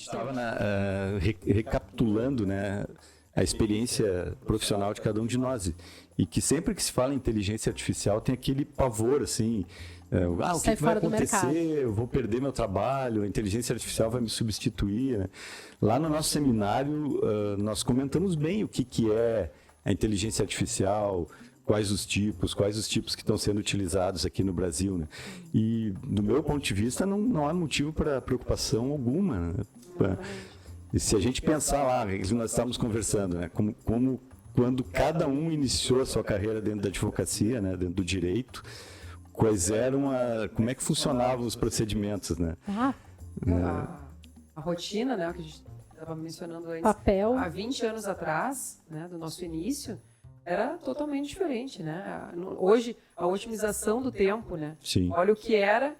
estava recapitulando, né, a experiência profissional de cada um de nós. E que sempre que se fala em inteligência artificial tem aquele pavor, assim, o que vai acontecer? Eu vou perder meu trabalho, a inteligência artificial vai me substituir, né? Lá no nosso seminário, nós comentamos bem o que é a inteligência artificial, quais os tipos que estão sendo utilizados aqui no Brasil, né? E, do meu ponto de vista, não há motivo para preocupação alguma, né? E se a gente pensar lá, nós estávamos conversando, né? Quando cada um iniciou a sua carreira dentro da advocacia, né? Dentro do direito, como é que funcionavam os procedimentos, né? A rotina, né? Que a gente estava mencionando antes, há 20 anos atrás, né? Do nosso início, era totalmente diferente, né? Hoje, a otimização do tempo, né? Sim. Olha o que era,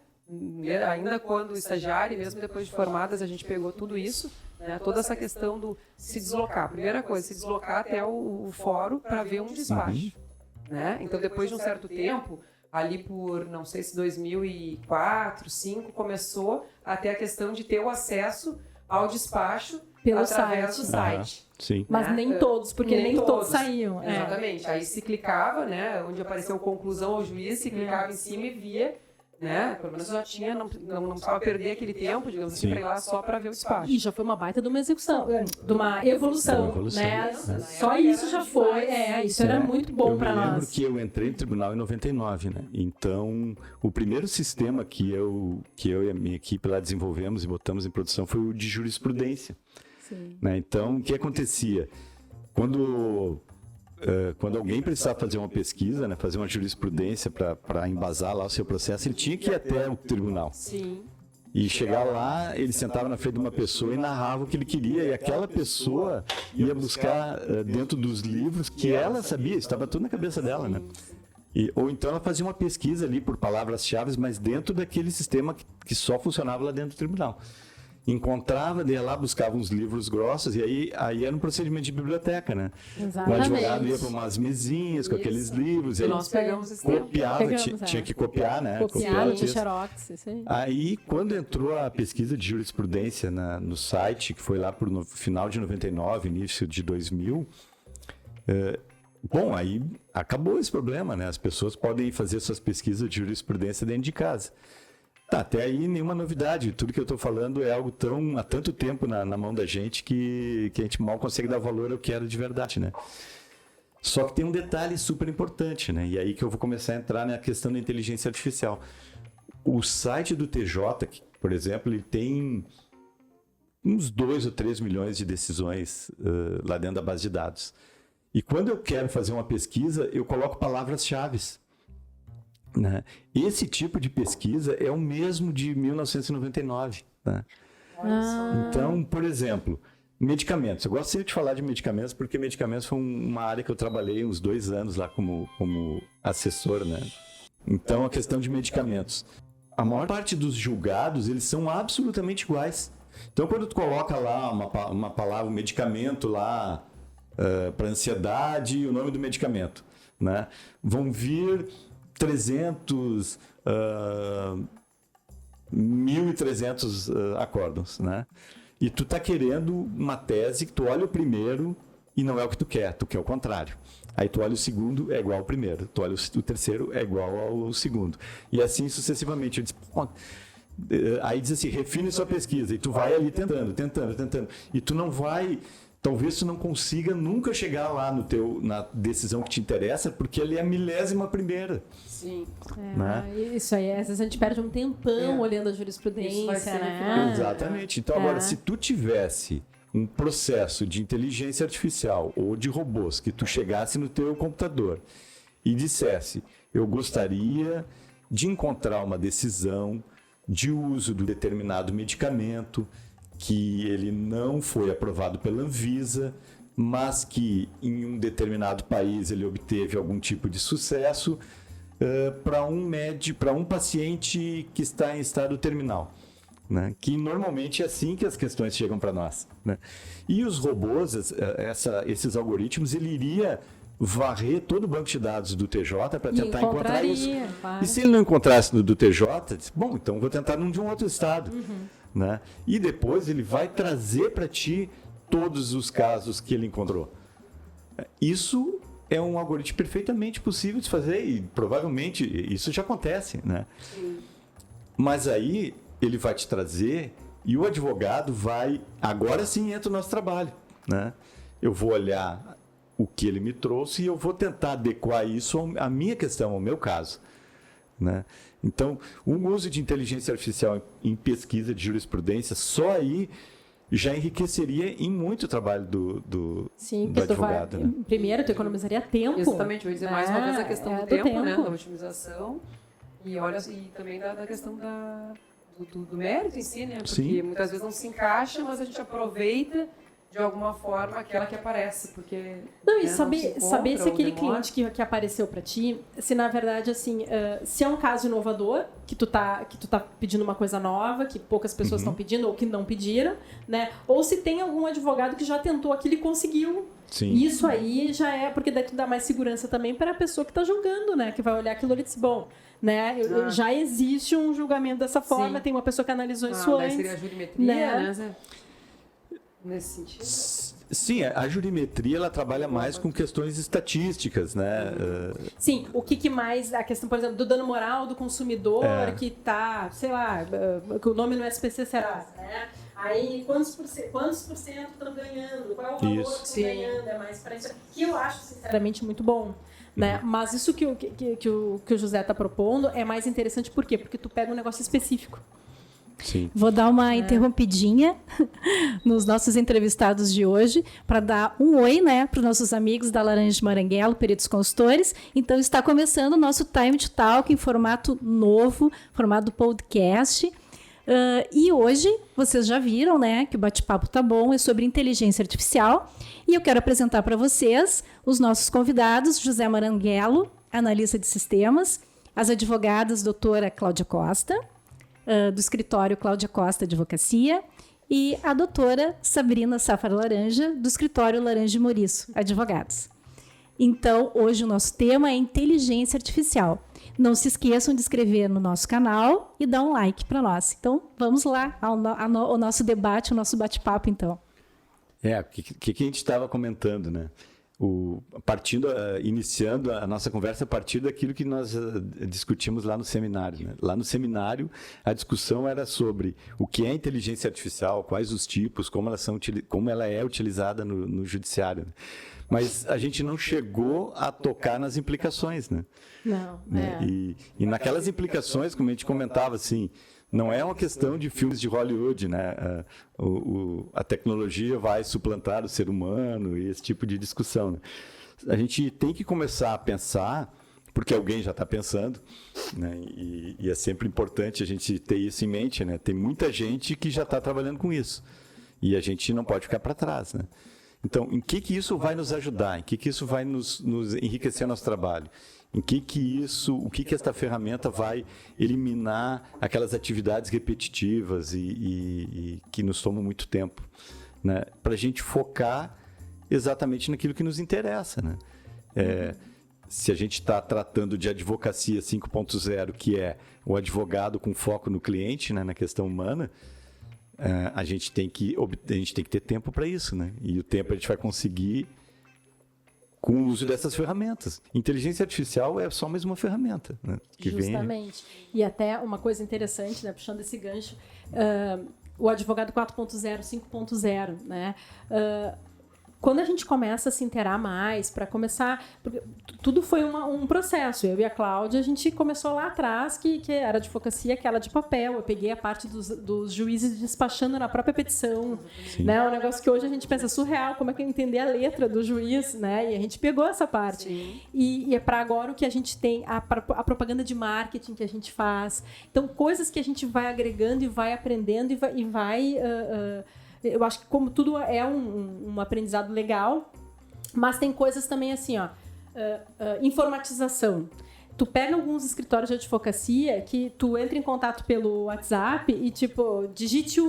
ainda quando estagiário, mesmo depois de formadas, a gente pegou tudo isso, né? Toda essa questão do se deslocar. Primeira coisa, se deslocar até o fórum para ver um despacho, né? Então, depois de um certo tempo, ali por, não sei se 2004, 2005, começou a ter a questão de ter o acesso ao despacho através do site. Sim. Mas nem todos, porque nem todos saíam. Exatamente. Aí se clicava, né, onde apareceu conclusão ao juiz, se clicava em cima e via, né, pelo menos já tinha, não precisava perder aquele tempo, digamos assim, para ir lá só para ver o despacho. E já foi uma baita de uma execução, de uma evolução, né? Só isso já foi, isso era muito bom para nós. Eu lembro que eu entrei no tribunal em 99, né? Então, o primeiro sistema que eu e a minha equipe lá desenvolvemos e botamos em produção foi o de jurisprudência. Sim. Né? Então, o que acontecia? Quando alguém precisava fazer uma pesquisa, né, fazer uma jurisprudência para embasar lá o seu processo, ele tinha que ir até o tribunal. Sim. E chegar lá, ele sentava na frente de uma pessoa e narrava o que ele queria, e aquela pessoa ia buscar dentro dos livros que ela sabia, estava tudo na cabeça dela, né? Ou então ela fazia uma pesquisa ali por palavras-chave, mas dentro daquele sistema que só funcionava lá dentro do tribunal. Encontrava, ia lá, buscava uns livros grossos, e aí era um procedimento de biblioteca, né? Exatamente. O advogado ia para umas mesinhas com aqueles livros, e aí nós pegamos esse copiava, tinha que copiar, né? Copiar, xerox, isso aí. Aí, quando entrou a pesquisa de jurisprudência no site, que foi lá no final de 99, início de 2000, aí acabou esse problema, né? As pessoas podem fazer suas pesquisas de jurisprudência dentro de casa. Tá, até aí nenhuma novidade. Tudo que eu estou falando é algo há tanto tempo na mão da gente que a gente mal consegue dar valor ao que era de verdade, né? Só que tem um detalhe super importante, né? E aí que eu vou começar a entrar na questão da inteligência artificial. O site do TJ, por exemplo, ele tem uns 2 ou 3 milhões de decisões lá dentro da base de dados. E quando eu quero fazer uma pesquisa, eu coloco palavras-chave. Né? Esse tipo de pesquisa é o mesmo de 1999. Né? Então, por exemplo, medicamentos. Eu gosto sempre de falar de medicamentos porque medicamentos foi uma área que eu trabalhei uns 2 anos lá como assessor. Né? Então, a questão de medicamentos. A maior parte dos julgados, eles são absolutamente iguais. Então, quando tu coloca lá uma palavra, um medicamento lá para ansiedade, o nome do medicamento, né? Vão vir 300, 1.300 acórdons, né? E tu tá querendo uma tese que tu olha o primeiro e não é o que tu quer o contrário. Aí tu olha o segundo, é igual ao primeiro. Tu olha o terceiro, é igual ao segundo. E assim sucessivamente. Eu disse, aí diz assim, refine sua pesquisa. E tu vai ali tentando. E tu não vai... Talvez tu não consiga nunca chegar lá na decisão que te interessa, porque ele é a 1000ª. Sim. Né? Isso aí, às vezes a gente perde um tempão olhando a jurisprudência, né? Exatamente. Então, agora, se tu tivesse um processo de inteligência artificial ou de robôs que tu chegasse no teu computador e dissesse, eu gostaria de encontrar uma decisão de uso de determinado medicamento que ele não foi aprovado pela Anvisa, mas que em um determinado país ele obteve algum tipo de sucesso para um paciente que está em estado terminal. Né? Que normalmente é assim que as questões chegam para nós. Né? E os robôs, esses algoritmos, ele iria varrer todo o banco de dados do TJ para tentar encontrar isso. Claro. E se ele não encontrasse no do TJ, bom, então vou tentar num de um outro estado. né? E depois ele vai trazer para ti todos os casos que ele encontrou. Isso é um algoritmo perfeitamente possível de fazer e provavelmente isso já acontece, né? Sim. Mas aí ele vai te trazer e o advogado vai... Agora sim entra o nosso trabalho, né? Eu vou olhar o que ele me trouxe e eu vou tentar adequar isso à minha questão, ao meu caso, né? Então, o uso de inteligência artificial em pesquisa de jurisprudência, só aí já enriqueceria em muito o trabalho do advogado. Né? Primeiro, tu economizaria tempo. Exatamente, eu ia dizer mais uma vez a questão do tempo, né? Da otimização. E olha, e também da questão do mérito em si, né? Porque Sim. muitas vezes não se encaixa, mas a gente aproveita de alguma forma aquela que aparece, porque... Não, e né, saber se aquele cliente que apareceu para ti, se na verdade, assim, se é um caso inovador, que tu tá pedindo uma coisa nova, que poucas pessoas estão pedindo ou que não pediram, né? Ou se tem algum advogado que já tentou aquilo e conseguiu. Sim. Isso aí já é, porque daí tu dá mais segurança também para a pessoa que está julgando, né? Que vai olhar aquilo e diz, bom, né? Já existe um julgamento dessa forma, tem uma pessoa que analisou isso antes. Seria a jurimetria, né? Nesse sentido? Sim, a jurimetria ela trabalha mais com questões estatísticas, né? Sim, o que mais, a questão, por exemplo, do dano moral do consumidor que está, sei lá, que o nome no SPC será, né? Aí, quantos por cento estão ganhando? Qual é o valor que estão ganhando? É mais para isso. Que eu acho, sinceramente, muito bom. Né? Mas isso que o José está propondo é mais interessante, por quê? Porque tu pega um negócio específico. Sim. Vou dar uma interrompidinha nos nossos entrevistados de hoje para dar um oi, né, para os nossos amigos da Laranja de Maranguelo, peritos consultores. Então está começando o nosso Time to Talk em formato novo, formato podcast. E hoje vocês já viram, né, que o bate-papo tá bom, é sobre inteligência artificial. E eu quero apresentar para vocês os nossos convidados: José Maranguelo, analista de sistemas, as advogadas doutora Cláudia Costa, do escritório Cláudia Costa Advocacia, e a doutora Sabrina Safar Laranja, do escritório Laranja e Mouriço Advogados. Então, hoje o nosso tema é inteligência artificial. Não se esqueçam de inscrever no nosso canal e dar um like para nós. Então, vamos lá ao nosso debate, ao nosso bate-papo, então. O que a gente estava comentando, né? Iniciando a nossa conversa a partir daquilo que nós discutimos lá no seminário. Né? Lá no seminário, a discussão era sobre o que é inteligência artificial, quais os tipos, como ela é utilizada no judiciário. Né? Mas a gente não chegou a tocar nas implicações. Né? Não. Né? E naquelas implicações, como a gente comentava, assim, não é uma questão de filmes de Hollywood, né? A tecnologia vai suplantar o ser humano e esse tipo de discussão. Né? A gente tem que começar a pensar, porque alguém já está pensando, né? E é sempre importante a gente ter isso em mente, né? Tem muita gente que já está trabalhando com isso e a gente não pode ficar para trás, né? Então, em que isso vai nos ajudar? Em que isso vai nos enriquecer nosso trabalho? O que esta ferramenta vai eliminar aquelas atividades repetitivas e que nos tomam muito tempo, né? Para a gente focar exatamente naquilo que nos interessa, né? Se a gente está tratando de advocacia 5.0, que é o advogado com foco no cliente, né, na questão humana, a gente tem que ter tempo para isso, né? E o tempo a gente vai conseguir com o uso dessas ferramentas. Inteligência artificial é só mais uma ferramenta, né, que justamente. E até uma coisa interessante, né, puxando esse gancho, o advogado 4.0, 5.0, né? Quando a gente começa a se inteirar mais, para começar... Porque tudo foi um processo. Eu e a Cláudia, a gente começou lá atrás, que era advocacia, aquela de papel. Eu peguei a parte dos juízes despachando na própria petição. Né? Um negócio que hoje a gente pensa surreal, como é que eu entender a letra do juiz, né? E a gente pegou essa parte. E é para agora o que a gente tem, a propaganda de marketing que a gente faz. Então, coisas que a gente vai agregando e vai aprendendo e vai eu acho que como tudo é um aprendizado legal, mas tem coisas também assim, informatização. Tu pega alguns escritórios de advocacia que tu entra em contato pelo WhatsApp e tipo, digite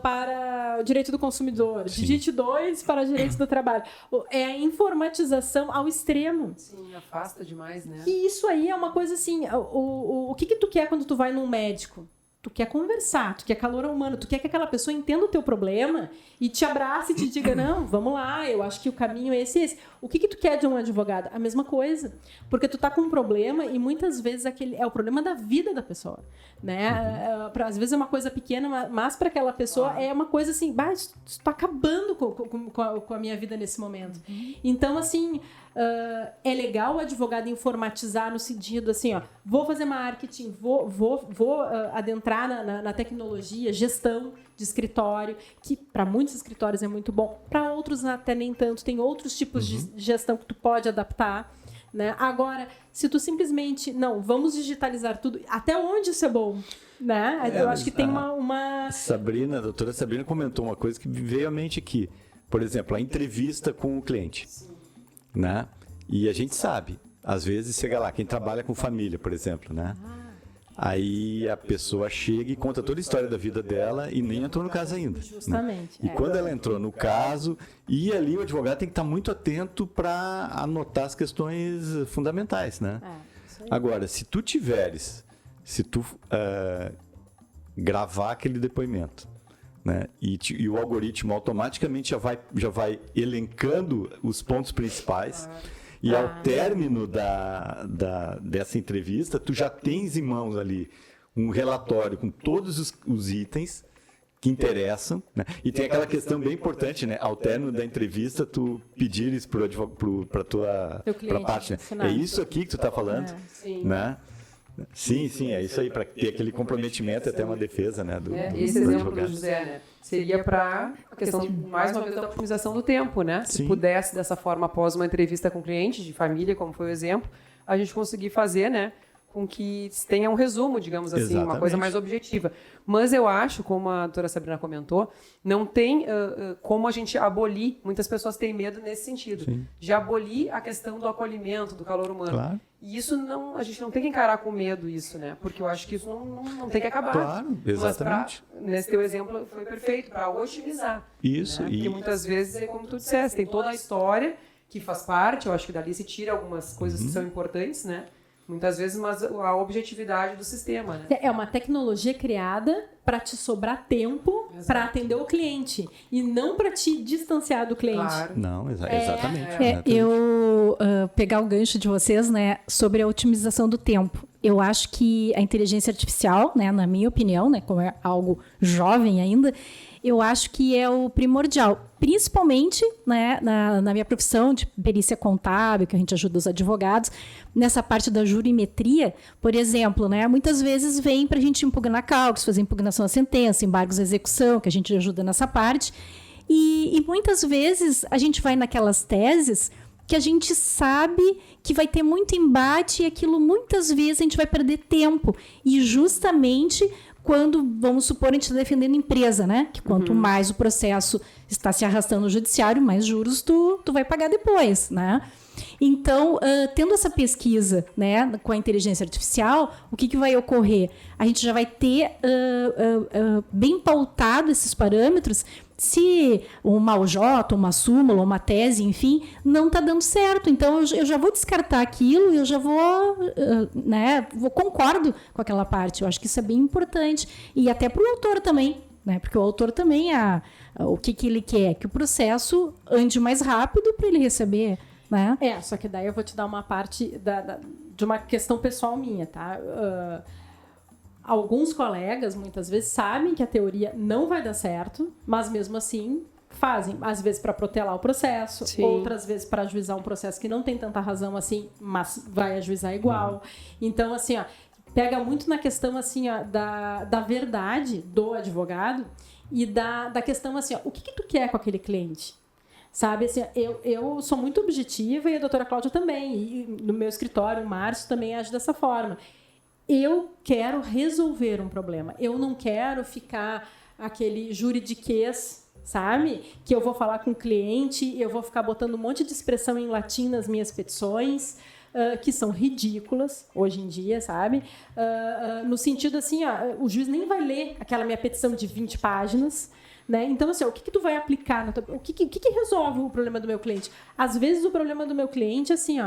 para o direito do consumidor, digite 2 para o direito do trabalho. É a informatização ao extremo. Sim, afasta demais, né? E isso aí é uma coisa assim, o que tu quer quando tu vai num médico? Tu quer conversar, tu quer calor humano, tu quer que aquela pessoa entenda o teu problema e te abrace e te diga, não, vamos lá, eu acho que o caminho é esse. O que tu quer de um advogado? A mesma coisa. Porque tu tá com um problema e muitas vezes aquele é o problema da vida da pessoa. Né? Às vezes é uma coisa pequena, mas para aquela pessoa é uma coisa assim, isso tá acabando com a minha vida nesse momento. Então, assim, é legal o advogado informatizar no sentido assim, vou fazer marketing, vou adentrar na tecnologia, gestão de escritório, que para muitos escritórios é muito bom, para outros até nem tanto, tem outros tipos de gestão que tu pode adaptar. Né? Agora, se tu simplesmente, vamos digitalizar tudo, até onde isso é bom? Né? Eu acho que tem uma... A doutora Sabrina comentou uma coisa que veio à mente aqui. Por exemplo, a entrevista com o cliente. Né? E a gente sabe, às vezes chega lá, quem trabalha com família, por exemplo, né? Aí a pessoa chega e conta toda a história da vida dela e nem entrou no caso ainda. Justamente. Né? E quando ela entrou no caso, e ali o advogado tem que estar muito atento para anotar as questões fundamentais, né? Agora, se tu gravar aquele depoimento, né? E o algoritmo automaticamente já vai elencando os pontos principais. E ao término dessa entrevista, tu já tens em mãos ali um relatório com todos os itens que interessam, né? E tem aquela questão bem importante, né? Ao término da entrevista, tu pedires para a tua parte, né? É isso aqui que tu está falando, né? Sim, é isso aí, para ter aquele comprometimento e até uma defesa, né? Esse exemplo do José, né? Seria para a questão, mais uma vez, da otimização do tempo, né? Se pudesse, dessa forma, após uma entrevista com o cliente de família, como foi o exemplo, a gente conseguir fazer, né? Com que tenha um resumo, digamos assim, exatamente, uma coisa mais objetiva. Mas eu acho, como a doutora Sabrina comentou, não tem como a gente abolir, muitas pessoas têm medo nesse sentido, de abolir a questão do acolhimento, do calor humano. Claro. E isso a gente não tem que encarar com medo isso, né? Porque eu acho que isso não tem que acabar. Claro, exatamente. Mas nesse teu exemplo foi perfeito, para otimizar. Isso. Né? Porque muitas vezes, é como tu disseste, tem toda a história que faz parte, eu acho que dali se tira algumas coisas que são importantes, né? Muitas vezes, mas a objetividade do sistema, né? É uma tecnologia criada para te sobrar tempo para atender o cliente e não para te distanciar do cliente. Claro. Não, exatamente. Eu pegar o gancho de vocês, né, sobre a otimização do tempo. Eu acho que a inteligência artificial, né, na minha opinião, né, como é algo jovem ainda, eu acho que é o primordial, principalmente, né, na minha profissão de perícia contábil, que a gente ajuda os advogados, nessa parte da jurimetria, por exemplo, né, muitas vezes vem para a gente impugnar cálculos, fazer impugnação à sentença, embargos à execução, que a gente ajuda nessa parte, e muitas vezes a gente vai naquelas teses que a gente sabe que vai ter muito embate e aquilo muitas vezes a gente vai perder tempo, e justamente quando, vamos supor, a gente está defendendo empresa, né? Que quanto mais o processo está se arrastando no judiciário, mais juros tu vai pagar depois, né? Então, tendo essa pesquisa, né, com a inteligência artificial, o que vai ocorrer? A gente já vai ter bem pautado esses parâmetros se uma OJ, uma súmula, uma tese, enfim, não está dando certo. Então, eu já vou descartar aquilo e eu já vou, concordo com aquela parte. Eu acho que isso é bem importante. E até para o autor também, né? Porque o autor também, o que ele quer? Que o processo ande mais rápido para ele receber, né? Só que daí eu vou te dar uma parte de uma questão pessoal minha, tá? Alguns colegas, muitas vezes, sabem que a teoria não vai dar certo, mas mesmo assim fazem, às vezes para protelar o processo, outras vezes para ajuizar um processo que não tem tanta razão assim, mas vai ajuizar igual. Então, assim, pega muito na questão assim, da verdade do advogado e da questão assim, o que tu quer com aquele cliente? Sabe, assim, eu sou muito objetiva e a doutora Cláudia também, e no meu escritório, o Márcio também age dessa forma. Eu quero resolver um problema. Eu não quero ficar aquele juridiquês, sabe? Que eu vou falar com o cliente, eu vou ficar botando um monte de expressão em latim nas minhas petições, que são ridículas hoje em dia, sabe? No sentido assim, o juiz nem vai ler aquela minha petição de 20 páginas, né? Então, assim, o que tu vai aplicar? O que resolve o problema do meu cliente? Às vezes, o problema do meu cliente é assim,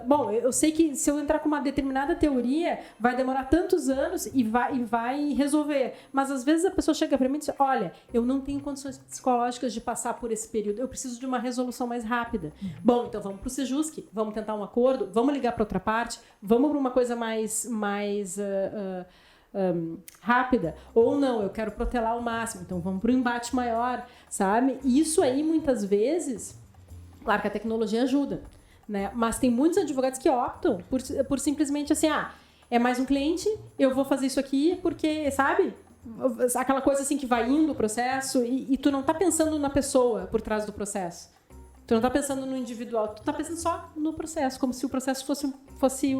Bom, eu sei que se eu entrar com uma determinada teoria, vai demorar tantos anos e vai resolver. Mas às vezes a pessoa chega para mim e diz, olha, eu não tenho condições psicológicas de passar por esse período, eu preciso de uma resolução mais rápida. Bom, então vamos para o Sejusc, vamos tentar um acordo, vamos ligar para outra parte, vamos para uma coisa mais rápida. Ou não, eu quero protelar ao máximo, então vamos para o embate maior, sabe? E isso aí, muitas vezes, claro que a tecnologia ajuda, né? Mas tem muitos advogados que optam por simplesmente assim, é mais um cliente, eu vou fazer isso aqui porque, sabe? Aquela coisa assim que vai indo o processo e tu não tá pensando na pessoa por trás do processo. Tu não tá pensando no individual, tu tá pensando só no processo, como se o processo fosse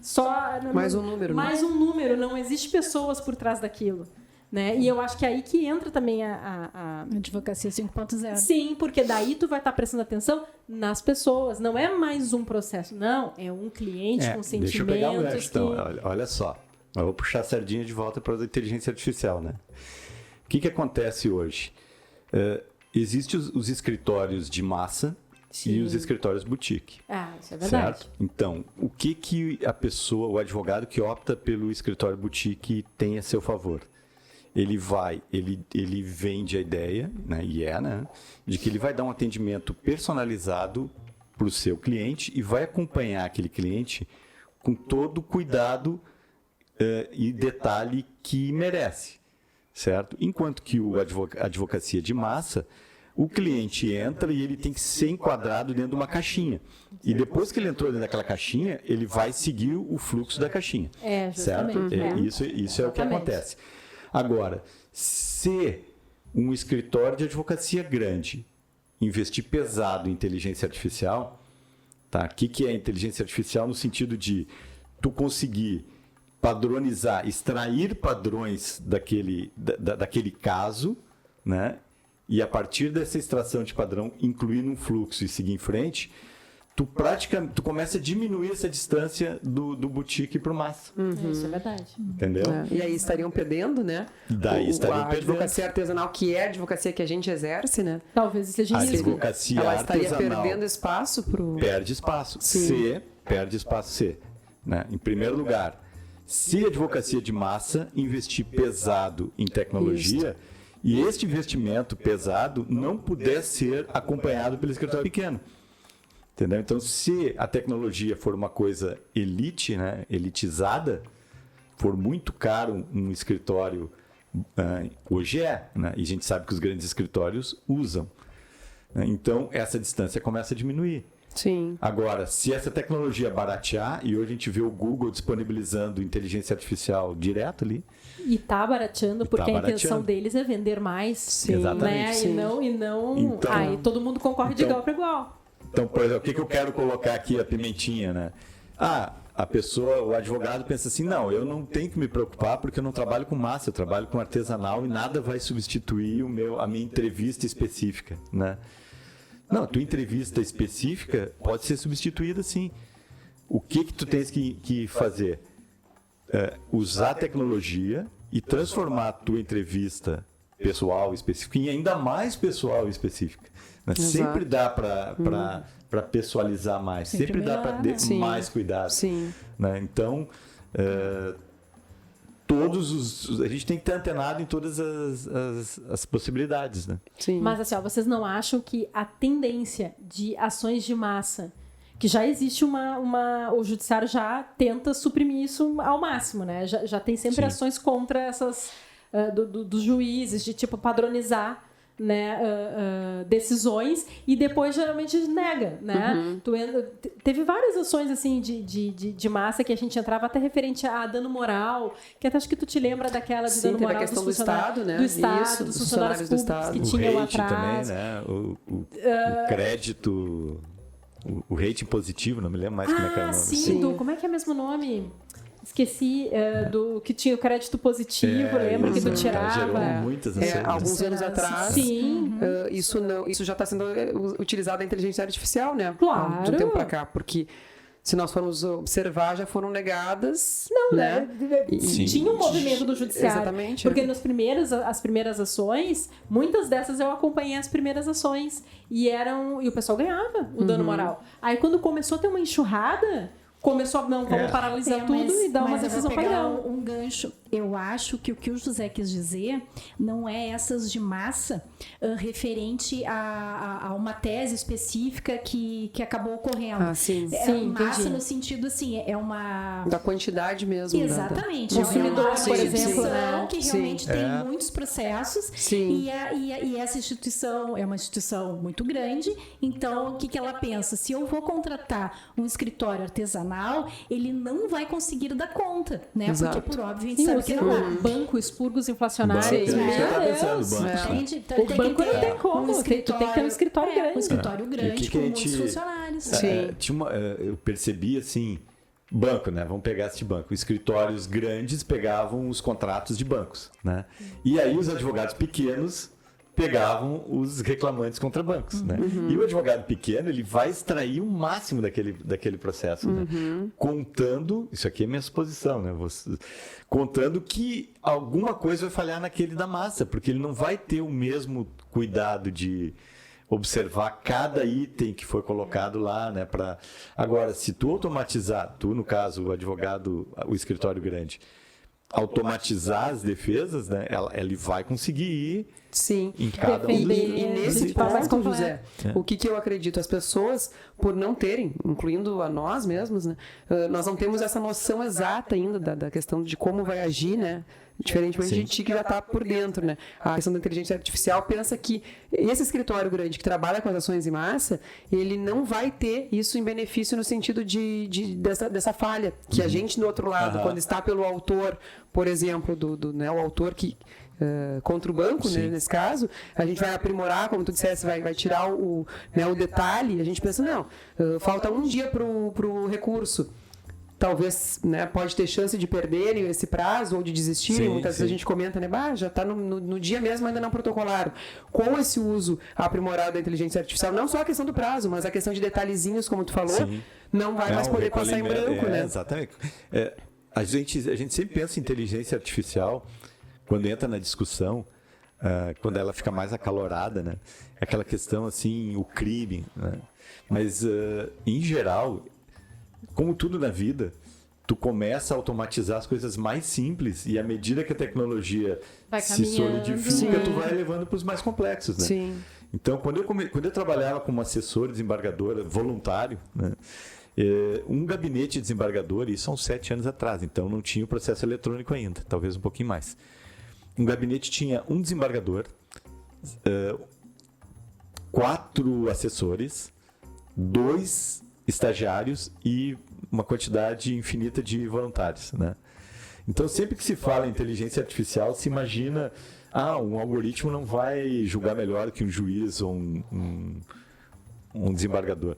só... Mais um número. Mais um número, não existe pessoas por trás daquilo. Né? E eu acho que é aí que entra também a Advocacia 5.0. Sim, porque daí tu vai estar prestando atenção nas pessoas. Não é mais um processo, não. É um cliente com sentimentos. Deixa eu pegar um gancho, então. Olha só. Eu vou puxar a sardinha de volta para a inteligência artificial, né? O que acontece hoje? Existem os escritórios de massa e os escritórios boutique. Isso é verdade. Certo? Então, o que a pessoa, o advogado que opta pelo escritório boutique tem a seu favor? Ele vende a ideia, né, de que ele vai dar um atendimento personalizado para o seu cliente e vai acompanhar aquele cliente com todo o cuidado e detalhe que merece, certo? Enquanto que a advocacia de massa, o cliente entra e ele tem que ser enquadrado dentro de uma caixinha. E depois que ele entrou dentro daquela caixinha, ele vai seguir o fluxo da caixinha, certo? Isso é o que acontece. Agora, se um escritório de advocacia grande investir pesado em inteligência artificial, tá? O que é inteligência artificial no sentido de tu conseguir padronizar, extrair padrões daquele caso, né? E a partir dessa extração de padrão, incluir num fluxo e seguir em frente, tu começa a diminuir essa distância do boutique para o massa. Isso é verdade. Entendeu? E aí estariam perdendo, né? A advocacia artesanal, que é a advocacia que a gente exerce, né? Talvez seja a isso. advocacia ela estaria artesanal perdendo espaço pro... Perde espaço. Perde espaço. Né? Em primeiro lugar, se a advocacia de massa investir pesado em tecnologia, e este investimento pesado não puder ser acompanhado pelo escritório pequeno. Entendeu? Então, se a tecnologia for uma coisa elite, né, elitizada, for muito caro um escritório, hoje né, e a gente sabe que os grandes escritórios usam. Né, então, essa distância começa a diminuir. Sim. Agora, se essa tecnologia baratear, e hoje a gente vê o Google disponibilizando inteligência artificial direto ali. E está barateando, porque a intenção deles é vender mais. Sim. Exatamente. Né? Sim. E não... Então, aí todo mundo concorre de igual para igual. Então, por exemplo, o que eu quero colocar aqui, a pimentinha, né? O advogado pensa assim, não, eu não tenho que me preocupar porque eu não trabalho com massa, eu trabalho com artesanal e nada vai substituir a minha entrevista específica, né? Não, a tua entrevista específica pode ser substituída sim. O que tu tens que fazer? Usar a tecnologia e transformar a tua entrevista pessoal específica em ainda mais pessoal específica. Né? Sempre dá para pessoalizar mais, sempre dá para ter mais cuidado. Sim. Né? Então, a gente tem que estar antenado em todas as possibilidades. Né? Sim. Mas assim, vocês não acham que a tendência de ações de massa, que já existe o judiciário já tenta suprimir isso ao máximo, né? Já tem sempre ações contra essas dos juízes, de tipo padronizar, né, decisões, e depois geralmente nega, né? Teve várias ações assim de massa que a gente entrava até referente a dano moral, que até acho que tu te lembra daquela de dano moral a questão do Estado, né? Do Estado, Isso, dos funcionários públicos que o tinham rate atrás. Também, né? O crédito, o rating positivo, não me lembro mais como é que é o nome. Sim. Como é que é mesmo o nome? Esqueci do que tinha o crédito positivo, lembra que tu tirava? Gerou muitas ações. Alguns anos atrás. Sim. Isso já está sendo utilizado a inteligência artificial, né? Claro. De um tempo para cá, porque se nós formos observar, já foram negadas. Não, né? Tinha um movimento do judiciário. Exatamente. Porque as primeiras ações, muitas dessas eu acompanhei as primeiras ações. E o pessoal ganhava o dano moral. Aí quando começou a ter uma enxurrada, começou, vamos paralisar tudo e dar uma decisão padrão. Um gancho. Eu acho que o que o José quis dizer não é essas de massa referente a uma tese específica que acabou ocorrendo. Sim, massa entendi. no sentido assim, é uma... Da quantidade mesmo. Exatamente. Consumidores, por exemplo, né? Que realmente tem muitos processos. Sim. E essa instituição é uma instituição muito grande. Então, o que ela pensa? Se eu vou contratar um escritório artesanal, ele não vai conseguir dar conta, né? Exato. Porque, por óbvio, a gente sabe que não dá. Banco, expurgos inflacionários. Banco, Meu você tá Deus. pensando, banco. Entende? Então, O banco não tem como. Tu tem que ter um escritório grande. Um escritório grande com a muitos gente- funcionários. Sim. Eu percebi assim, banco, né? Vamos pegar este banco. Escritórios grandes pegavam os contratos de bancos, né? E aí os advogados pequenos pegavam os reclamantes contra bancos, né? E o advogado pequeno, ele vai extrair o máximo daquele processo, né? Contando, isso aqui é minha suposição, né? Contando que alguma coisa vai falhar naquele da massa, porque ele não vai ter o mesmo cuidado de observar cada item que foi colocado lá, né? Agora, se tu automatizar, no caso, o advogado, o escritório grande, automatizar as defesas, né? Ele vai conseguir ir Sim. em cada um E nesse mais ponto, completo. José, o que eu acredito? As pessoas, por não terem, incluindo a nós mesmos, né, nós não temos essa noção exata ainda da questão de como vai agir, né? Diferentemente de ti que já está por dentro, né? A questão da inteligência artificial pensa que esse escritório grande que trabalha com as ações em massa, ele não vai ter isso em benefício no sentido dessa falha que a gente do outro lado, quando está pelo autor, por exemplo, né, o autor que contra o banco, né, nesse caso, a gente vai aprimorar, como tu disseste, vai tirar o detalhe, a gente pensa, não, falta um dia para o recurso. Talvez, né, pode ter chance de perderem esse prazo ou de desistirem. Muitas vezes a gente comenta, né, já está no dia mesmo, ainda não protocolaram. Com esse uso aprimorado da inteligência artificial, não só a questão do prazo, mas a questão de detalhezinhos, como tu falou, não vai mais poder passar em branco, né? Exatamente. A gente sempre pensa em inteligência artificial quando entra na discussão, quando ela fica mais acalorada, né? Aquela questão assim, o crime, né? Mas em geral, como tudo na vida, tu começa a automatizar as coisas mais simples e à medida que a tecnologia Vai se caminhando. solidifica, tu vai levando para os mais complexos, né? Sim. Então, quando eu trabalhava como assessor desembargador voluntário, né, um gabinete desembargador, isso há uns 7 anos atrás, então não tinha o processo eletrônico ainda, talvez um pouquinho mais. Um gabinete tinha um desembargador, 4 assessores, 2 estagiários e uma quantidade infinita de voluntários, né? Então, sempre que se fala em inteligência artificial, se imagina, um algoritmo não vai julgar melhor que um juiz ou um desembargador.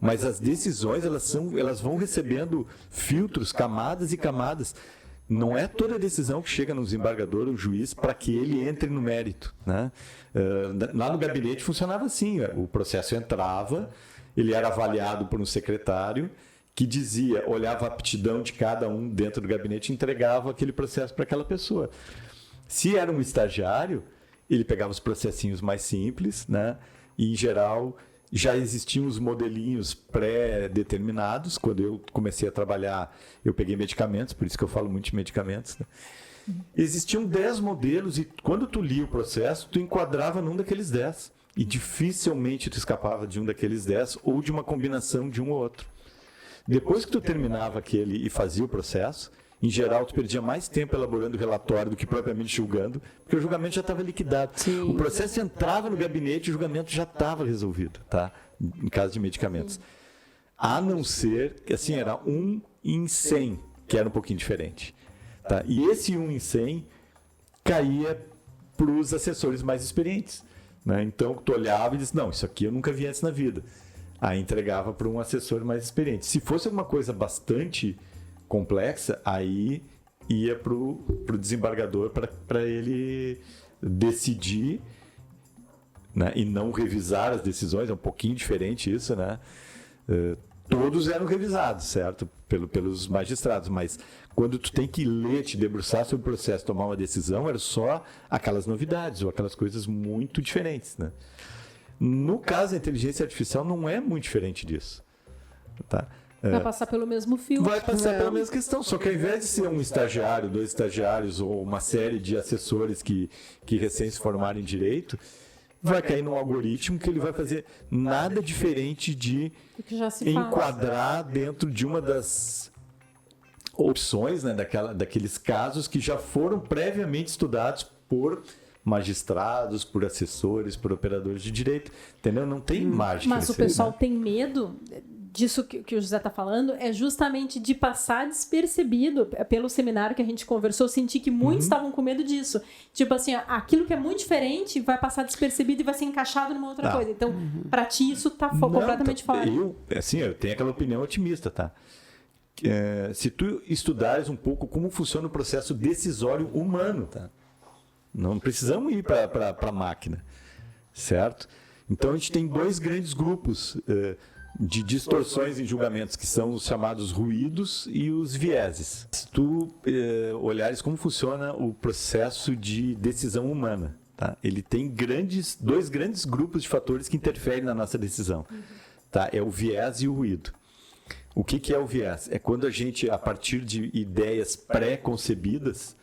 Mas as decisões, elas vão recebendo filtros, camadas e camadas. Não é toda decisão que chega no desembargador ou juiz para que ele entre no mérito, né? Lá no gabinete funcionava assim, o processo entrava, ele era avaliado por um secretário que olhava a aptidão de cada um dentro do gabinete e entregava aquele processo para aquela pessoa. Se era um estagiário, ele pegava os processinhos mais simples, né? E, em geral, já existiam os modelinhos pré-determinados. Quando eu comecei a trabalhar, eu peguei medicamentos, por isso que eu falo muito de medicamentos, né? Existiam 10 modelos e quando tu lia o processo, tu enquadrava num daqueles 10. E dificilmente tu escapava de um daqueles 10 ou de uma combinação de um ou outro. Depois que tu terminava aquele e fazia o processo, em geral tu perdia mais tempo elaborando o relatório do que propriamente julgando, porque o julgamento já estava liquidado. Sim. O processo entrava no gabinete e o julgamento já estava resolvido, tá? Em caso de medicamentos. A não ser que assim, era 1 em 100, que era um pouquinho diferente. Tá? E esse 1 em 100 caía para os assessores mais experientes, né? Então, tu olhava e disse, não, isso aqui eu nunca vi antes na vida. Aí entregava para um assessor mais experiente. Se fosse alguma coisa bastante complexa, aí ia para o desembargador para ele decidir, né? E não revisar as decisões. É um pouquinho diferente isso, né? todos eram revisados, certo? Pelos magistrados, mas quando tu tem que ler, te debruçar sobre o processo, tomar uma decisão, era só aquelas novidades ou aquelas coisas muito diferentes, né? No caso da inteligência artificial não é muito diferente disso, tá? Vai passar pelo mesmo filtro. Vai passar pela mesma questão, só que ao invés de ser um estagiário, 2 estagiários ou uma série de assessores que recém se formaram em direito, vai cair num algoritmo que ele vai fazer nada diferente de Que já se enquadrar dentro de uma das opções, né, daqueles casos que já foram previamente estudados por magistrados, por assessores, por operadores de direito, entendeu? Não tem mágica. Mas o pessoal tem medo disso que o José está falando, é justamente de passar despercebido. Pelo seminário que a gente conversou, senti que muitos estavam com medo disso. Tipo assim, aquilo que é muito diferente vai passar despercebido e vai ser encaixado numa outra coisa. Então, para ti, isso está completamente fora. Eu tenho aquela opinião otimista, tá? Se tu estudares um pouco como funciona o processo decisório humano, tá? Não precisamos ir para a máquina, certo? Então, a gente tem 2 grandes grupos de distorções em julgamentos, que são os chamados ruídos e os vieses. Se tu olhares como funciona o processo de decisão humana, tá? Ele tem 2 grandes grupos de fatores que interferem na nossa decisão. Tá? É o viés e o ruído. O que é o viés? É quando a gente, a partir de ideias pré-concebidas,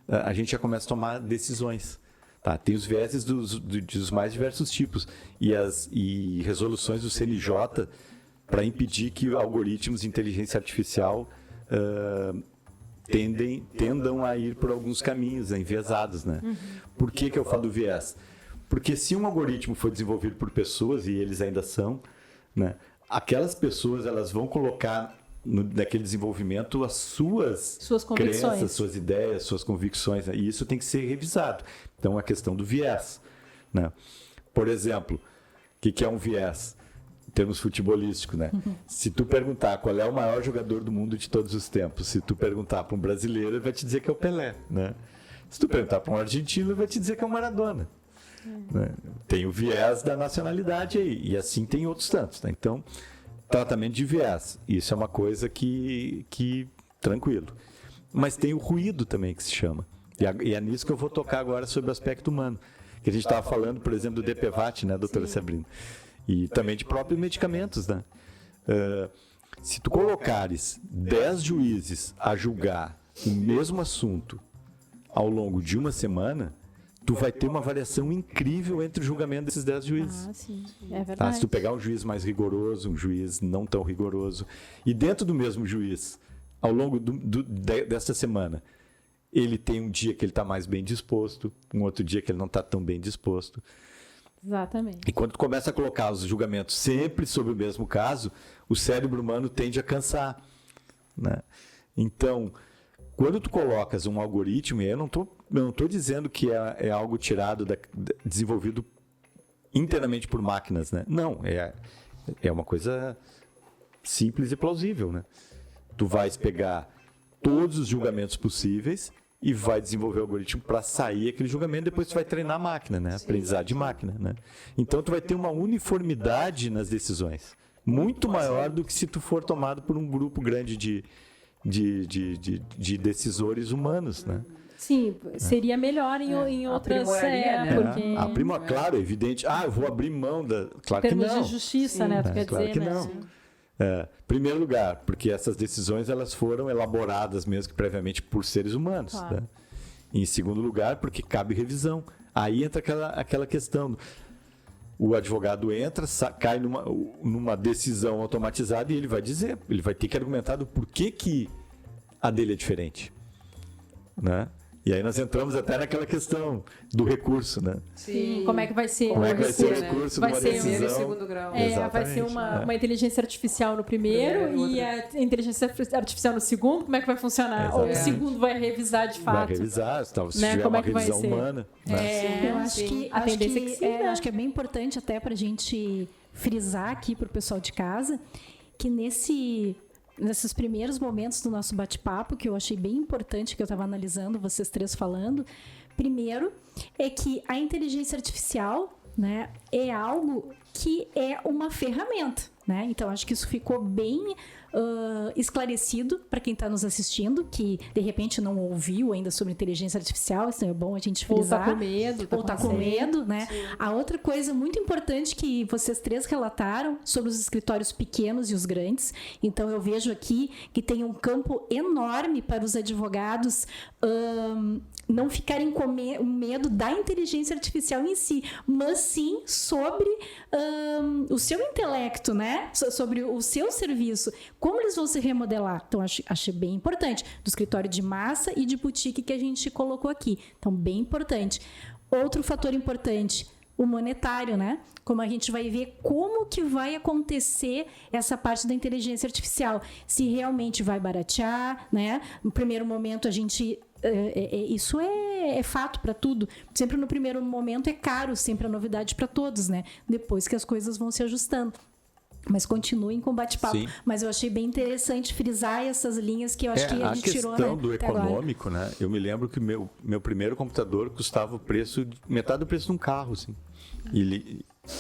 a gente já começa a tomar decisões. Tá, tem os vieses dos mais diversos tipos e resoluções do CNJ para impedir que algoritmos de inteligência artificial tendam a ir por alguns caminhos enviesados, né? Por que eu falo do viés? Porque se um algoritmo foi desenvolvido por pessoas, e eles ainda são, né, aquelas pessoas elas vão colocar naquele desenvolvimento as suas crenças, suas ideias, suas convicções, né? E isso tem que ser revisado. Então, a questão do viés, né? Por exemplo, o que é um viés? Em termos futebolísticos, né? Se tu perguntar qual é o maior jogador do mundo de todos os tempos, se tu perguntar para um brasileiro, ele vai te dizer que é o Pelé, né? Se tu perguntar para um argentino, ele vai te dizer que é o Maradona. Né? Tem o viés da nacionalidade aí, e assim tem outros tantos, né? Então, tratamento de viés, isso é uma coisa que tranquilo. Mas tem o ruído também, que se chama. E é nisso que eu vou tocar agora sobre o aspecto humano. Que a gente estava falando, por exemplo, do DPVAT, né, doutora Sabrina? E também de próprios medicamentos, né? Se tu colocares 10 juízes a julgar o mesmo assunto ao longo de uma semana, tu vai ter uma variação incrível entre o julgamento desses 10 juízes. Sim, é verdade. Tá? Se tu pegar um juiz mais rigoroso, um juiz não tão rigoroso, e dentro do mesmo juiz, ao longo desta semana, ele tem um dia que ele está mais bem disposto, um outro dia que ele não está tão bem disposto. Exatamente. E quando tu começa a colocar os julgamentos sempre sobre o mesmo caso, o cérebro humano tende a cansar, né? Então, quando tu colocas um algoritmo, e eu não tô dizendo que é algo tirado, desenvolvido inteiramente por máquinas, né? Não, é uma coisa simples e plausível, né? Tu vais pegar todos os julgamentos possíveis e vai desenvolver o algoritmo para sair aquele julgamento, depois tu vai treinar a máquina, né? Aprendizado de máquina, né? Então tu vai ter uma uniformidade nas decisões, muito maior do que se tu for tomado por um grupo grande de decisores humanos, né? Sim, seria melhor em outras... Claro, é evidente. Eu vou abrir mão da... Claro que não. Em termos de justiça, né? Tu quer claro dizer, que né? não. Primeiro lugar, porque essas decisões elas foram elaboradas mesmo que previamente por seres humanos. Claro. Né? Em segundo lugar, porque cabe revisão. Aí entra aquela questão. O advogado entra, cai numa decisão automatizada e ele vai dizer, ele vai ter que argumentar do porquê que a dele é diferente. Né? E aí nós entramos até naquela questão do recurso, né? Sim, como é que vai ser? Como é que vai ser o recurso de uma decisão? Primeiro e segundo grau. Vai ser uma inteligência artificial no primeiro e a inteligência artificial no segundo, como é que vai funcionar? Ou o segundo vai revisar de fato? Vai revisar, se né? tiver Como uma revisão vai ser? humana. Né? Eu acho que a tendência é que sim, né? acho que é bem importante até para a gente frisar aqui para o pessoal de casa que nesses primeiros momentos do nosso bate-papo, que eu achei bem importante, que eu estava analisando vocês três falando, primeiro é que a inteligência artificial, né, é algo que é uma ferramenta, né? Então, acho que isso ficou bem esclarecido para quem está nos assistindo, que de repente não ouviu ainda sobre inteligência artificial, então é bom a gente frisar. Ou tá com medo. Ou tá com medo, né? Sim. A outra coisa muito importante que vocês três relataram sobre os escritórios pequenos e os grandes. Então, eu vejo aqui que tem um campo enorme para os advogados não ficarem com medo da inteligência artificial em si, mas sim sobre o seu intelecto, né? Sobre o seu serviço. Como eles vão se remodelar? Então, achei bem importante. Do escritório de massa e de boutique que a gente colocou aqui. Então, bem importante. Outro fator importante, o monetário, né? Como a gente vai ver como que vai acontecer essa parte da inteligência artificial. Se realmente vai baratear, né? No primeiro momento, a gente... isso é fato para tudo. Sempre no primeiro momento é caro, sempre é novidade para todos, né? Depois que as coisas vão se ajustando. Mas continuem com bate-papo. Sim. Mas eu achei bem interessante frisar essas linhas que eu acho que a gente tirou, né? A questão do econômico, né? Eu me lembro que meu primeiro computador custava o preço, metade do preço de um carro, assim.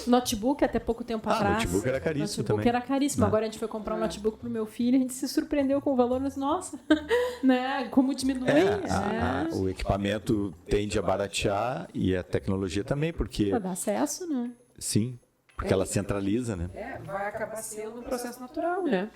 Notebook, até pouco tempo atrás. Notebook era caríssimo Notebook também. era caríssimo. Né? Agora a gente foi comprar um notebook pro meu filho, a gente se surpreendeu com o valor, mas nossa, né? Como diminui. O equipamento tende a baratear e a tecnologia também, porque... Pra dar acesso, né? Sim, porque ela centraliza, né? Vai acabar sendo um processo natural, né?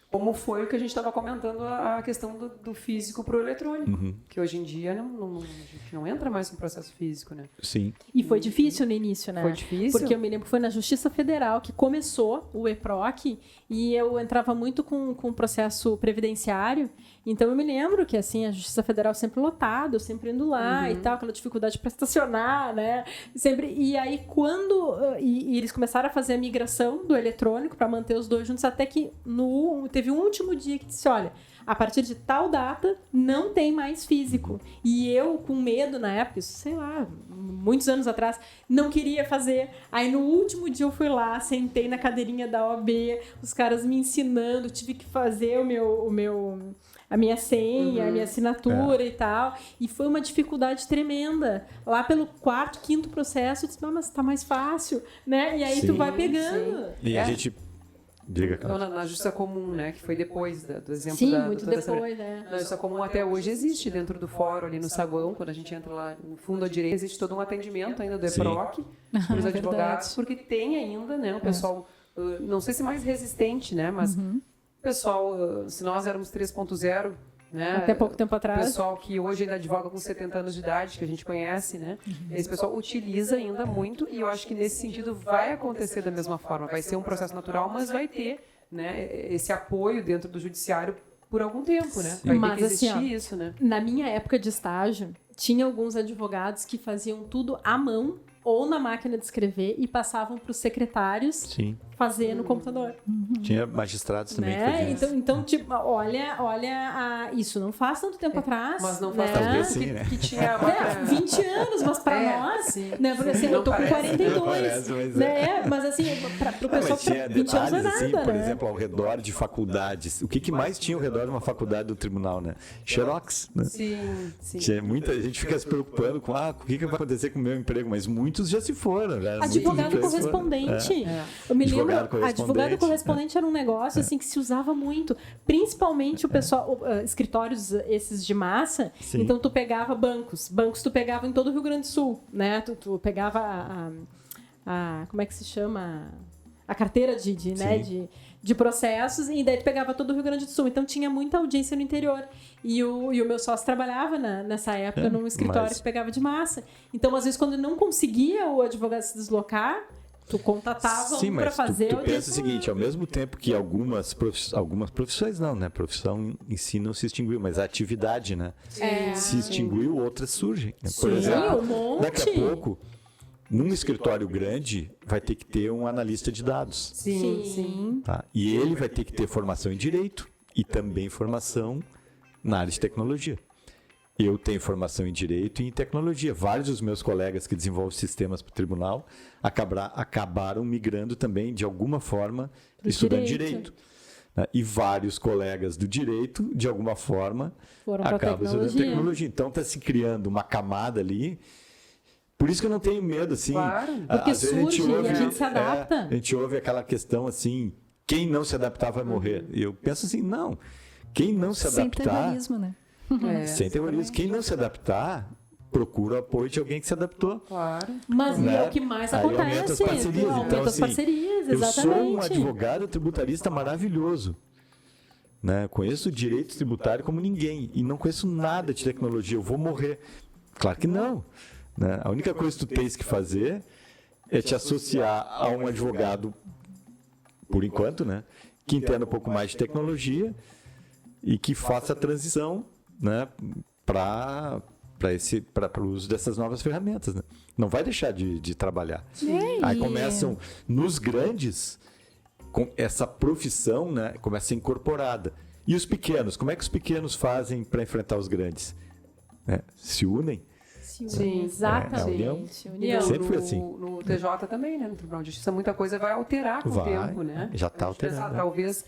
Como foi o que a gente estava comentando, a questão do físico para o eletrônico. Que hoje em dia a gente não entra mais no processo físico, né? Sim. E foi difícil no início, né? Foi difícil. Porque eu me lembro que foi na Justiça Federal que começou o EPROC e eu entrava muito com o processo previdenciário. Então eu me lembro que assim, a Justiça Federal sempre lotada, eu sempre indo lá e tal, aquela dificuldade para estacionar, né? Sempre. E aí quando e eles começaram a fazer a migração do eletrônico para manter os dois juntos, até que teve um último dia que disse, olha, a partir de tal data não tem mais físico. E eu, com medo na época, sei lá, muitos anos atrás, não queria fazer. Aí no último dia eu fui lá, sentei na cadeirinha da OAB, os caras me ensinando, tive que fazer a minha senha, a minha assinatura e tal. E foi uma dificuldade tremenda. Lá pelo quarto, quinto processo, eu disse, mas tá mais fácil, né? E aí tu vai pegando. E a gente... Diga, então, na Justiça Comum, né? Que foi depois do exemplo Sim, da muito doutora depois, né? Na Justiça Comum até hoje existe dentro do fórum, ali no saguão, quando a gente entra lá no fundo à direita, existe todo um atendimento ainda do EPROC para os advogados, porque tem ainda, né? O pessoal, não sei se mais resistente, né? Mas o pessoal, se nós éramos 3.0, né? Até pouco tempo atrás. O pessoal que hoje ainda advoga com 70 anos de idade, que a gente conhece, né? Esse pessoal utiliza ainda muito e eu acho que nesse sentido vai acontecer da mesma forma. Vai ser um processo natural, mas vai ter, né, esse apoio dentro do judiciário por algum tempo, né? Vai ter que existir assim, isso, né? Na minha época de estágio, tinha alguns advogados que faziam tudo à mão ou na máquina de escrever e passavam para os secretários fazer no computador. Tinha magistrados também que Né? faziam Então, tipo, olha isso não faz tanto tempo atrás. Mas não né? faz tanto Talvez tempo sim, né? que tinha... 20 anos, mas para nós, sim, né? Porque assim, sim, eu tô com não parece. 42, Não parece, mas né? Mas assim, para o pessoal, Mas tinha 20 anos não é detalhes, nada, assim, por né? exemplo, ao redor de faculdades. O que mais tinha ao redor de uma faculdade do tribunal, né? Xerox, né? Sim, sim. Tinha muita gente fica se preocupando com o que vai acontecer com o meu emprego, mas muitos já se foram, né? Advogado correspondente. Eu me lembro, advogado correspondente era um negócio assim que se usava muito, principalmente o pessoal, escritórios esses de massa. Sim. Então tu pegava bancos tu pegava em todo o Rio Grande do Sul, né? Tu pegava como é que se chama? A carteira de processos, e daí tu pegava todo o Rio Grande do Sul. Então tinha muita audiência no interior. E o meu sócio trabalhava nessa época num escritório que pegava de massa. Então, às vezes, quando não conseguia o advogado se deslocar, tu contatava para fazer tu pensa o seguinte, ao mesmo tempo que algumas profissões não, né? Profissão em si não se extinguiu, mas a atividade, né? Se extinguiu, outras surgem. Né? Por exemplo, um monte. daqui a pouco, num escritório grande, vai ter que ter um analista de dados. Sim. Tá? E ele vai ter que ter formação em direito e também formação na área de tecnologia. Eu tenho formação em direito e em tecnologia. Vários dos meus colegas que desenvolvem sistemas para o tribunal acabaram migrando também, de alguma forma, estudando direito. Né? E vários colegas do direito, de alguma forma, acabam estudando tecnologia. Então, está se criando uma camada ali. Por isso que eu não tenho medo, assim. Claro, porque às vezes surge e a gente se adapta. A gente ouve aquela questão, assim, quem não se adaptar vai morrer. Eu penso assim, não. Quem não se Sem adaptar... terrorismo, né? Sem terrorismo. Quem não se adaptar, procura o apoio de alguém que se adaptou. Claro. Mas Né? é o que mais Aí acontece. aumenta as parcerias. Aumenta Então, as assim, parcerias, eu sou um exatamente. advogado tributarista maravilhoso. Né? Conheço direito tributário como ninguém. E não conheço nada de tecnologia. Eu vou morrer. Claro que não. Né? A única coisa que tu tens que fazer é te associar a um advogado, por enquanto, né? Que entenda um pouco mais de tecnologia e que faça a transição, né? Para o uso dessas novas ferramentas. Né? Não vai deixar de trabalhar. Aí começam, nos grandes, com essa profissão, né, começa a ser incorporada. E os pequenos? Como é que os pequenos fazem para enfrentar os grandes? Né? Se unem? Sim, Exatamente. união. Sempre foi assim. No TJ também, né? No Tribunal de Justiça, muita coisa vai alterar com o tempo, né? Já está A gente pensa, alterando. talvez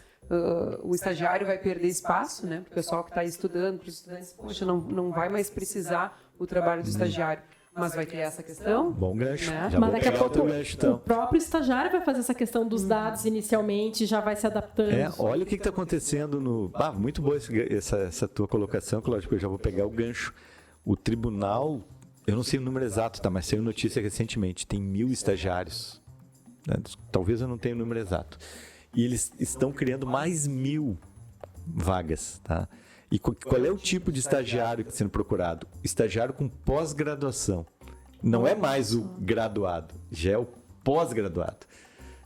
o estagiário vai perder espaço, né? Para o pessoal que está estudando, para os estudantes, poxa, não vai mais precisar o trabalho do estagiário. Mas vai ter essa questão. Bom gancho. Né? Já Mas vou daqui a pegar o pouco teu gancho, o então. próprio estagiário vai fazer essa questão dos dados inicialmente, já vai se adaptando. Olha o que está acontecendo no... muito boa essa tua colocação, Cláudio, que eu já vou pegar o gancho. O tribunal, eu não sei o número exato, tá? Mas saiu notícia recentemente, tem 1.000 estagiários. Né? Talvez eu não tenha o número exato. E eles estão criando mais 1.000 vagas, tá? E qual é o tipo de estagiário que está sendo procurado? Estagiário com pós-graduação. Não é mais o graduado, já é o pós-graduado.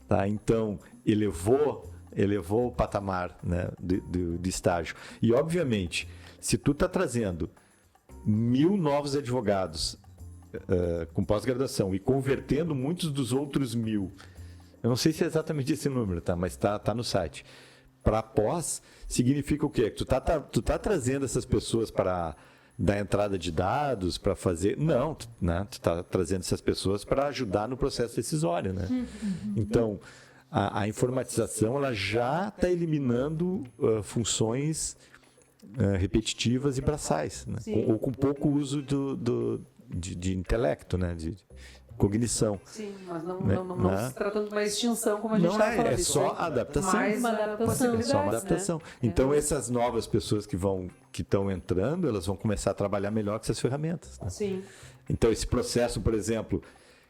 Tá? Então, elevou o patamar, né, de estágio. E, obviamente, se tu está trazendo 1.000 novos advogados com pós-graduação e convertendo muitos dos outros 1.000, eu não sei se é exatamente esse número, tá? Mas tá no site. Para pós, significa o quê? Que tu tá trazendo essas pessoas para dar entrada de dados, para fazer... Não, né? Tu tá trazendo essas pessoas para ajudar no processo decisório, né? Então, a informatização ela já está eliminando funções repetitivas e braçais, né? Ou com pouco uso de intelecto, né? De cognição. Sim, mas não Né? se tratando de uma extinção, como a gente estava falando. É só adaptação. Mais Uma adaptação. possibilidades, Só uma adaptação. né? Então, essas novas pessoas que estão entrando, elas vão começar a trabalhar melhor com essas ferramentas. Né? Sim. Então, esse processo, por exemplo,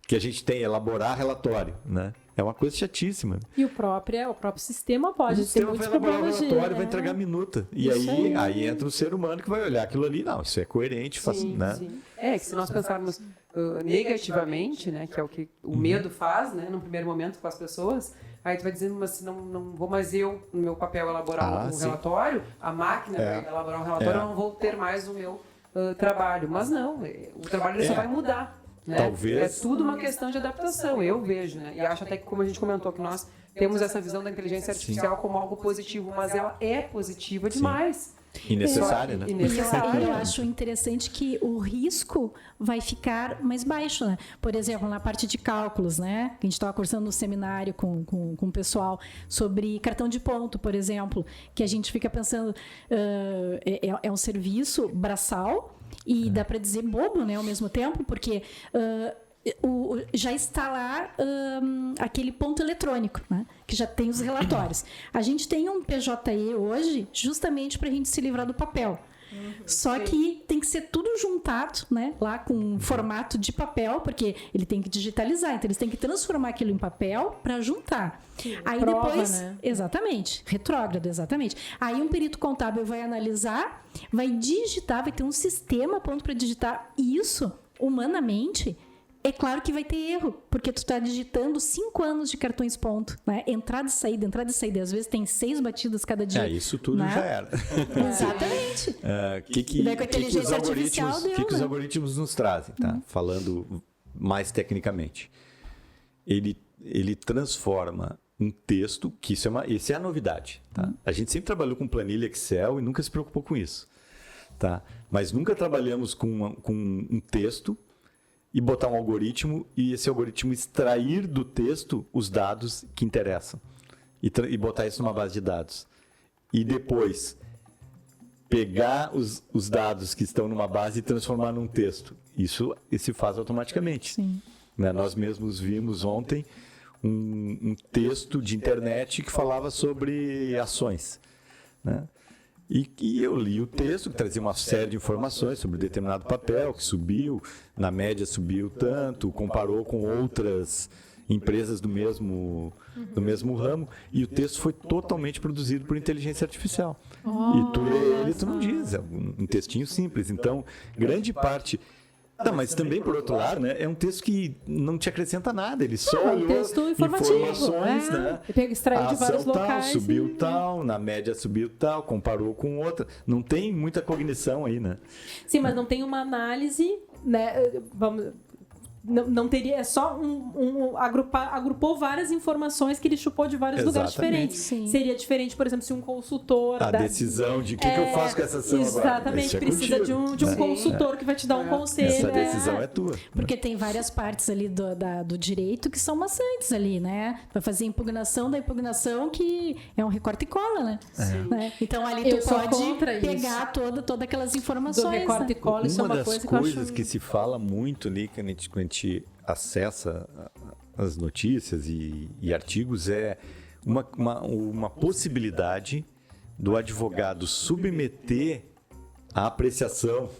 que a gente tem, elaborar relatório, né? É uma coisa chatíssima. E o próprio sistema pode O ter sistema muitos vai elaborar o problemas relatório, de... vai entregar a minuta. E Isso aí entra o ser humano que vai olhar aquilo ali. Não, isso é coerente, né? Sim. Que se nós pensarmos negativamente, né, que é o que o medo faz, né, no primeiro momento com as pessoas, aí tu vai dizendo, mas não vou mais eu, no meu papel, elaborar um relatório, a máquina vai elaborar um relatório, eu não vou ter mais o meu trabalho. Mas não, o trabalho só vai mudar. Né? Talvez. É tudo uma questão de adaptação, eu vejo, né? E acho até que, como a gente comentou, que nós temos essa visão da inteligência artificial como algo positivo, mas ela é positiva demais. E necessária, né? Eu acho interessante que o risco vai ficar mais baixo, né? Por exemplo, na parte de cálculos, né? Que a gente estava conversando no seminário com o pessoal sobre cartão de ponto, por exemplo, que a gente fica pensando, é um serviço braçal e dá para dizer bobo, né? Ao mesmo tempo, porque já está lá aquele ponto eletrônico, né? Que já tem os relatórios. A gente tem um PJE hoje justamente para a gente se livrar do papel. Só que tem que ser tudo juntado, né? Lá com formato de papel, porque ele tem que digitalizar, então eles têm que transformar aquilo em papel para juntar. Aí prova, depois, né? Exatamente, retrógrado, exatamente. Aí um perito contábil vai analisar, vai digitar, vai ter um sistema pronto para digitar isso humanamente. É claro que vai ter erro, porque tu está digitando 5 anos de cartões ponto, né? Entrada e saída, entrada e saída. Às vezes tem 6 batidas cada dia. Isso tudo né? já era. Exatamente. Que daí com a inteligência artificial deu, que os né? algoritmos nos trazem, tá? Falando mais tecnicamente. Ele transforma um texto, que isso é a novidade, tá? A gente sempre trabalhou com planilha Excel e nunca se preocupou com isso, tá? Mas nunca trabalhamos com um texto e botar um algoritmo e esse algoritmo extrair do texto os dados que interessam e botar isso numa base de dados. E depois pegar os dados que estão numa base e transformar num texto. Isso se faz automaticamente. Sim. Né? Nós mesmos vimos ontem um texto de internet que falava sobre ações, né? E eu li o texto, que trazia uma série de informações sobre determinado papel, que subiu, na média subiu tanto, comparou com outras empresas do mesmo ramo, e o texto foi totalmente produzido por inteligência artificial. E tu lê ele, tu não diz, é um textinho simples. Então, grande parte... mas também, por outro lado, né, é um texto que não te acrescenta nada, ele só olhou texto informativo, informações, né? Extraiu de vários tal, locais. subiu tal, na média subiu tal, comparou com outra. Não tem muita cognição aí, né? Sim, mas não tem uma análise, né? Não teria, é só agrupou várias informações que ele chupou de vários lugares diferentes. Sim. Seria diferente, por exemplo, se um consultor... A decisão de o que eu faço com essa ação agora. Exatamente, precisa de um consultor que vai te dar um conselho. Essa decisão é tua. Porque tem várias partes ali do direito que são maçantes ali, né? Vai fazer impugnação da impugnação, que é um recorte e cola, né? Então ali tu pode pegar todas aquelas informações. Do recorte e cola, isso é uma coisa que eu acho... Uma das coisas que se fala muito ali, que a gente acessa as notícias e artigos, é uma possibilidade do advogado submeter a apreciação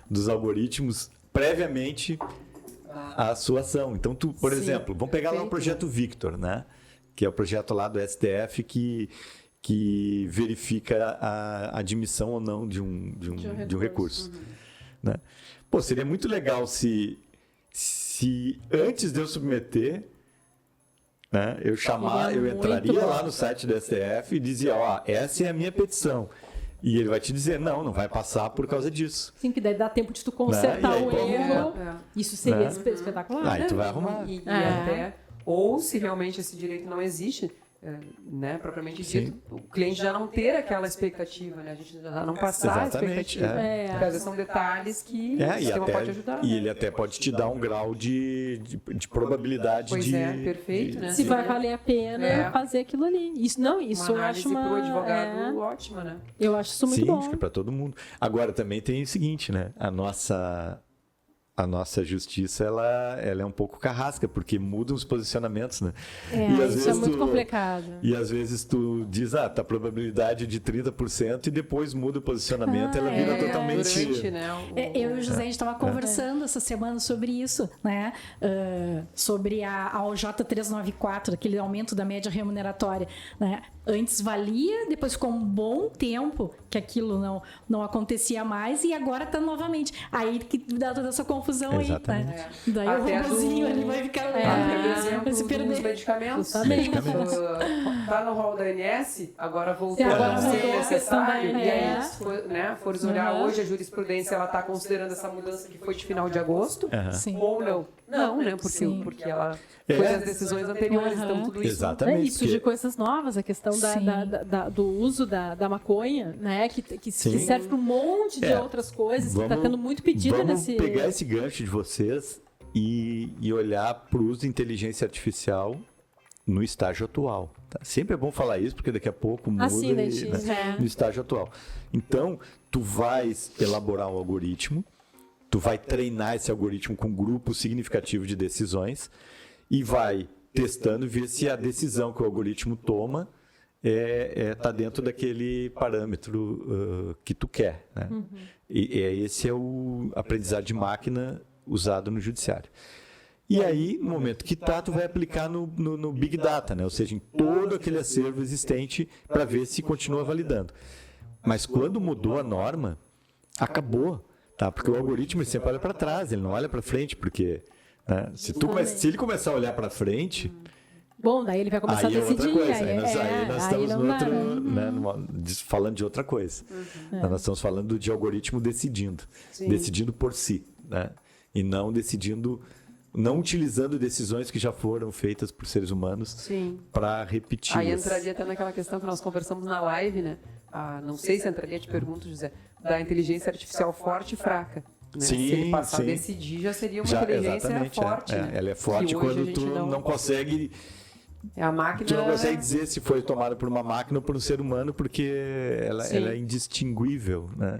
dos algoritmos previamente à sua ação. Então, por exemplo, vamos pegar lá o projeto Victor, né? Que é o projeto lá do STF que verifica a admissão ou não de um recurso. Né? Pô, seria muito legal se antes de eu submeter, né, eu entraria lá no site do STF e dizia, essa é a minha petição. E ele vai te dizer, não vai passar por causa disso. Sim, que daí dá tempo de tu consertar o erro. Isso seria espetacular. Aí tu vai arrumar. E até, ou se realmente esse direito não existe, né, propriamente dito, o cliente já não ter aquela expectativa, né? A gente já não passar a expectativa. Porque às vezes são detalhes que o sistema pode ajudar. E ele até pode te dar um grau de probabilidade perfeito, né? Se vai valer a pena fazer aquilo ali. Isso eu acho pro advogado ótima, né? Eu acho isso muito bom. Sim, acho que é para todo mundo. Agora também tem o seguinte, né? A nossa justiça, ela é um pouco carrasca, porque mudam os posicionamentos, né? E às vezes é muito complicado. E às vezes tu diz, tá a probabilidade de 30% e depois muda o posicionamento, ela vira totalmente... Durante, né, eu e o José, a gente estava conversando essa semana sobre isso, né? Sobre a OJ 394, aquele aumento da média remuneratória, né? Antes valia, depois ficou um bom tempo que aquilo não acontecia mais e agora está novamente. Aí que dá toda essa confusão aí, né? Daí até o robozinho ali vai ficar vai se perder. Dos medicamentos. Tá no rol da ANS, agora voltou a ser necessário. E aí, se fores olhar hoje, a jurisprudência ela está considerando essa mudança que foi de final de agosto, ou não. Não, né? Porque ela foi das decisões anteriores, então tudo isso. Exatamente. E surge coisas novas, a questão do uso da maconha, né? Que serve para um monte de outras coisas, que está tendo muito pedido nesse... Vamos pegar esse gancho de vocês e olhar para o uso de inteligência artificial no estágio atual. Tá? Sempre é bom falar isso, porque daqui a pouco muda no estágio atual. Então, tu vais elaborar um algoritmo, tu vai treinar esse algoritmo com um grupo significativo de decisões e vai testando e ver se a decisão que o algoritmo toma está dentro daquele parâmetro que tu quer. Né? E esse é o aprendizado de máquina usado no judiciário. E aí, no momento que tu vai aplicar no Big Data, né? Ou seja, em todo aquele acervo existente para ver se continua validando. Mas quando mudou a norma, acabou. Tá? Porque o algoritmo ele sempre olha para trás, ele não olha para frente, porque se ele começar a ollar para frente... Bom, daí ele vai começar a decidir. Aí nós estamos falando de outra coisa. Nós estamos falando de algoritmo decidindo por si, né? E não utilizando decisões que já foram feitas por seres humanos para repetir. Aí entraria até naquela questão que nós conversamos na live, né? Não sei se entraria, te pergunto, José, da inteligência artificial forte e fraca. Né? Se ele passar a decidir, já seria uma inteligência forte. Né? Ela é forte quando tu não consegue... A máquina... Tu não consegue dizer se foi tomada por uma máquina ou por um ser humano, porque ela é indistinguível, né?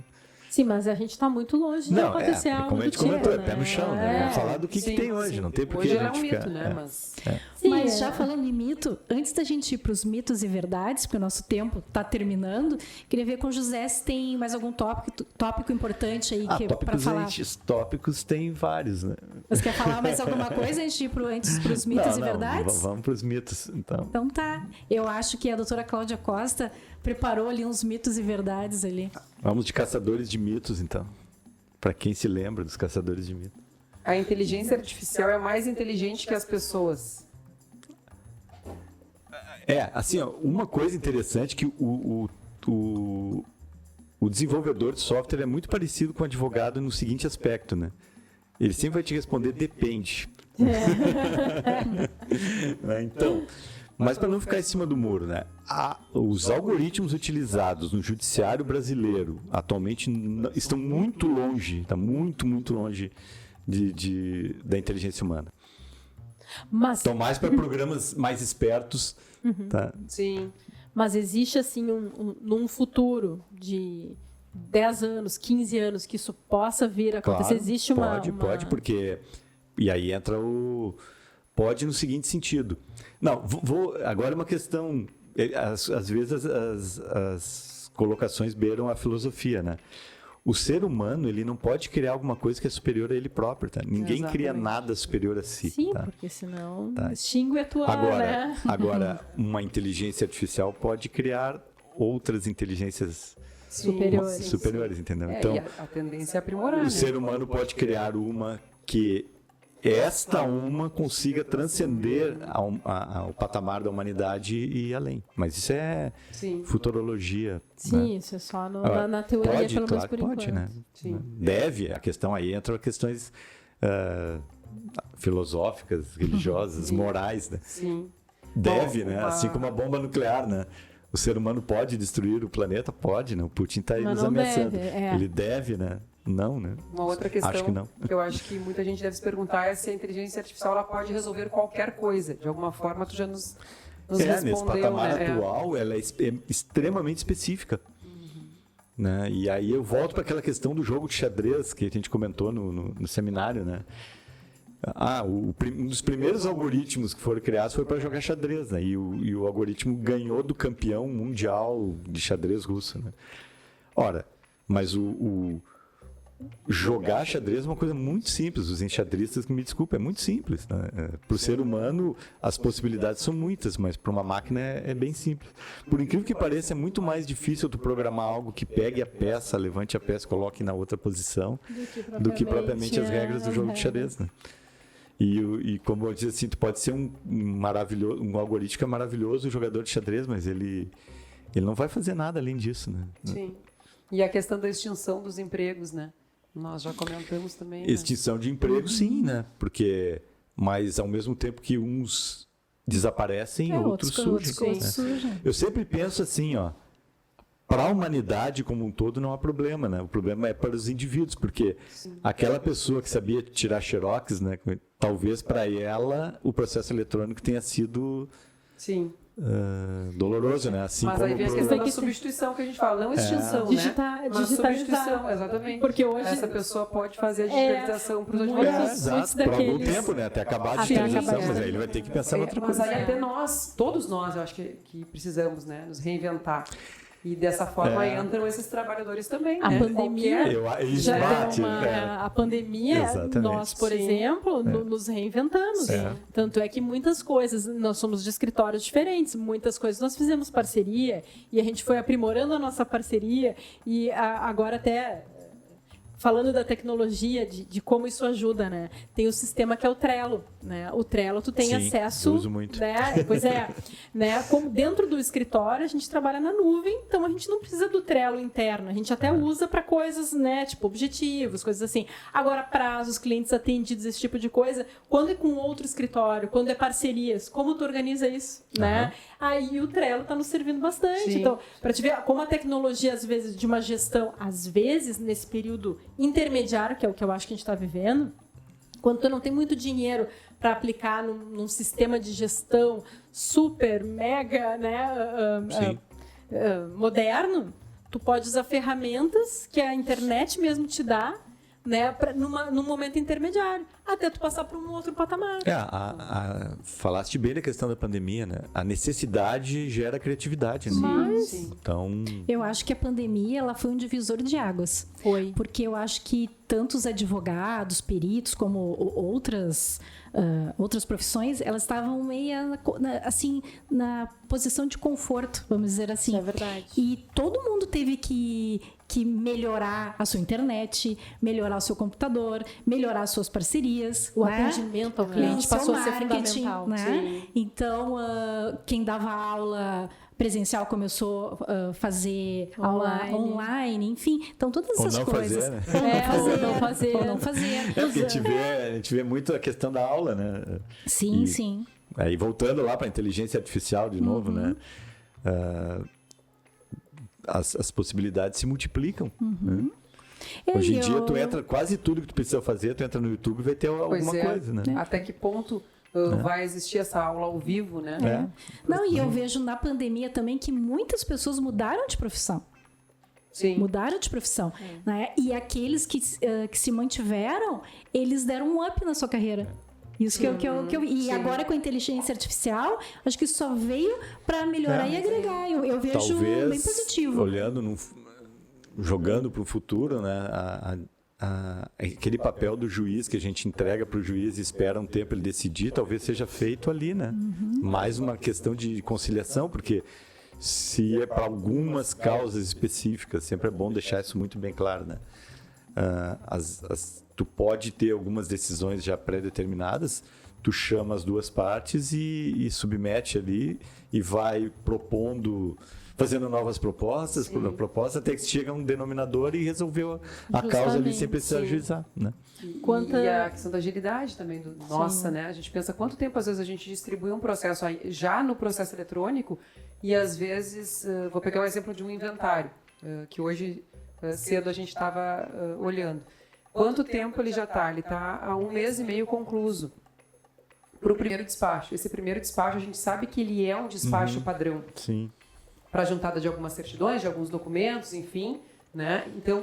Sim, mas a gente está muito longe de acontecer algo como a gente comentou, é pé no chão, né? Vamos falar do que tem hoje, não tem por que hoje é um mito, né? Mas... Sim, Mas já falando em mito, antes da gente ir para os mitos e verdades, porque o nosso tempo está terminando, queria ver com o José se tem mais algum tópico importante aí para falar. Tópicos tem vários, né? Você quer falar mais alguma coisa antes de ir para os mitos e verdades? Vamos para os mitos, então. Então tá. Eu acho que a doutora Cláudia Costa preparou ali uns mitos e verdades ali. Vamos de caçadores de mitos, então. Para quem se lembra dos caçadores de mitos. A inteligência artificial é mais inteligente que as pessoas. Assim, ó, uma coisa interessante que o desenvolvedor de software é muito parecido com o advogado no seguinte aspecto, né? Ele sempre vai te responder depende. Então, mas para não ficar em cima do muro, né? Os algoritmos utilizados no judiciário brasileiro atualmente estão muito longe, está muito, muito longe da inteligência humana. Mas... Estão mais para programas mais espertos. Tá? Sim. Mas existe, assim, num futuro de 10 anos, 15 anos, que isso possa vir a acontecer? Claro, existe uma... Pode, porque... E aí entra pode no seguinte sentido. Não, agora uma questão... Às vezes as colocações beiram a filosofia, né? O ser humano, ele não pode criar alguma coisa que é superior a ele próprio, tá? Ninguém cria nada superior a si. Sim, tá? porque senão extingue a tua, né? Agora, uma inteligência artificial pode criar outras inteligências superiores, entendeu? Então, a tendência é aprimorar. O ser humano pode criar uma que uma consiga transcender ao patamar da humanidade e ir além. Mas isso é futurologia. Sim, né? isso é só na teoria, pelo menos por pode, enquanto. né? Sim. Deve, a questão aí entra questões filosóficas, religiosas, morais, né? Sim. Deve, né? Assim como a bomba nuclear, né? O ser humano pode destruir o planeta? Pode, né? O Putin está aí nos ameaçando. Ele deve, né? Não, né? Uma outra questão acho que não. Que eu acho que muita gente deve se perguntar é se a inteligência artificial ela pode resolver qualquer coisa. De alguma forma, tu já nos respondeu. Nesse patamar atual, ela é extremamente específica. Né? E aí eu volto para aquela questão do jogo de xadrez que a gente comentou no seminário, né? Um dos primeiros algoritmos que foram criados foi para jogar xadrez, né? E o algoritmo ganhou do campeão mundial de xadrez russo, né? Ora, mas jogar xadrez é uma coisa muito simples. Os enxadristas, me desculpem, é muito simples. Né? Para o ser humano, as possibilidades são muitas, mas para uma máquina é bem simples. Por incrível que pareça, é muito mais difícil tu programar algo que pegue a peça, levante a peça, coloque na outra posição, do que propriamente as regras do jogo de xadrez. Né? E como eu disse assim, tu pode ser um algoritmo que é maravilhoso, jogador de xadrez, mas ele não vai fazer nada além disso. Né? Sim. E a questão da extinção dos empregos, né? Nós já comentamos também. Extinção de emprego, sim, né? Mas ao mesmo tempo que uns desaparecem, outros surgem. Né? Eu sempre penso assim, ó, para a humanidade como um todo não há problema, né? O problema é para os indivíduos, porque aquela pessoa que sabia tirar xerox, né? Talvez para ela o processo eletrônico tenha sido doloroso, né? Assim mas como aí vem a questão da substituição que a gente fala, não extinção, né? Mas substituição, exatamente. Porque hoje essa pessoa pode fazer a digitalização para os advogados. Exato, por algum tempo, né? Até acabar a digitalização, mas aí ele vai ter que pensar em outra coisa. Mas aí até todos nós, eu acho que precisamos, né? Nos reinventar. E dessa forma entram esses trabalhadores também, né? A pandemia a pandemia, exatamente. Nós, por exemplo, nos reinventamos. Tanto é que muitas coisas, nós somos de escritórios diferentes, muitas coisas nós fizemos parceria e a gente foi aprimorando a nossa parceria e agora até... Falando da tecnologia, de como isso ajuda, né? Tem o sistema que é o Trello, né? O Trello, tu tem acesso... eu uso muito. Né? Pois né? Como dentro do escritório, a gente trabalha na nuvem, então a gente não precisa do Trello interno. A gente até usa para coisas, né? Tipo, objetivos, coisas assim. Agora, prazos, clientes atendidos, esse tipo de coisa. Quando é com outro escritório, quando é parcerias, como tu organiza isso, né? Aí o Trello está nos servindo bastante. Sim. Então, para te ver como a tecnologia, às vezes, de uma gestão, às vezes, nesse período intermediário, que é o que eu acho que a gente está vivendo, quando tu não tem muito dinheiro para aplicar num sistema de gestão super, mega, né, moderno, tu pode usar ferramentas que a internet mesmo te dá, né, num momento intermediário. até tu passar para um outro patamar. Falaste bem da questão da pandemia, né? A necessidade gera criatividade, né? Sim. Então, Eu acho que a pandemia ela foi um divisor de águas. Foi. Porque eu acho que tanto os advogados, peritos, como outras profissões, elas estavam meio assim, na posição de conforto, vamos dizer assim. Isso é verdade. E todo mundo teve que melhorar a sua internet, melhorar o seu computador, melhorar as suas parcerias. O né? atendimento ao O cliente seu passou a ser marketing, fundamental. né? Sim. Então, quem dava aula presencial começou a fazer aula online, enfim. Então, todas essas não coisas. fazer, né? Ou não fazer. Ou não fazer. porque a gente vê muito a questão da aula, né? Sim, E sim. Aí voltando lá para a inteligência artificial de novo, né? As possibilidades se multiplicam. Né? Hoje em dia, tu entra, quase tudo que tu precisa fazer, tu entra no YouTube e vai ter alguma coisa, né? Até que ponto vai existir essa aula ao vivo, né? Não, e eu vejo na pandemia também que muitas pessoas mudaram de profissão. Sim. Mudaram de profissão. Né? E aqueles que se mantiveram, eles deram um up na sua carreira. Isso que eu vi. E agora com a inteligência artificial, acho que isso só veio para melhorar e agregar. Eu vejo Talvez, bem positivo. Olhando, jogando para o futuro, né? Aquele papel do juiz que a gente entrega para o juiz e espera um tempo ele decidir, talvez seja feito ali, né? Mais uma questão de conciliação, porque se é para algumas causas específicas, sempre é bom deixar isso muito bem claro, né? Tu pode ter algumas decisões já pré-determinadas, tu chama as duas partes e submete ali e vai propondo, fazendo novas propostas, até que chega um denominador e resolveu a causa ali sem precisar ajuizar, né? E a questão da agilidade também, né? A gente pensa quanto tempo às vezes a gente distribui um processo já no processo eletrônico e às vezes, vou pegar um exemplo de um inventário, que hoje cedo a gente estava olhando. Quanto tempo ele já está? Ele está há 1 mês e meio concluso para o primeiro despacho. Esse primeiro despacho a gente sabe que ele é um despacho padrão. Sim. Para a juntada de algumas certidões, de alguns documentos, enfim, né? Então,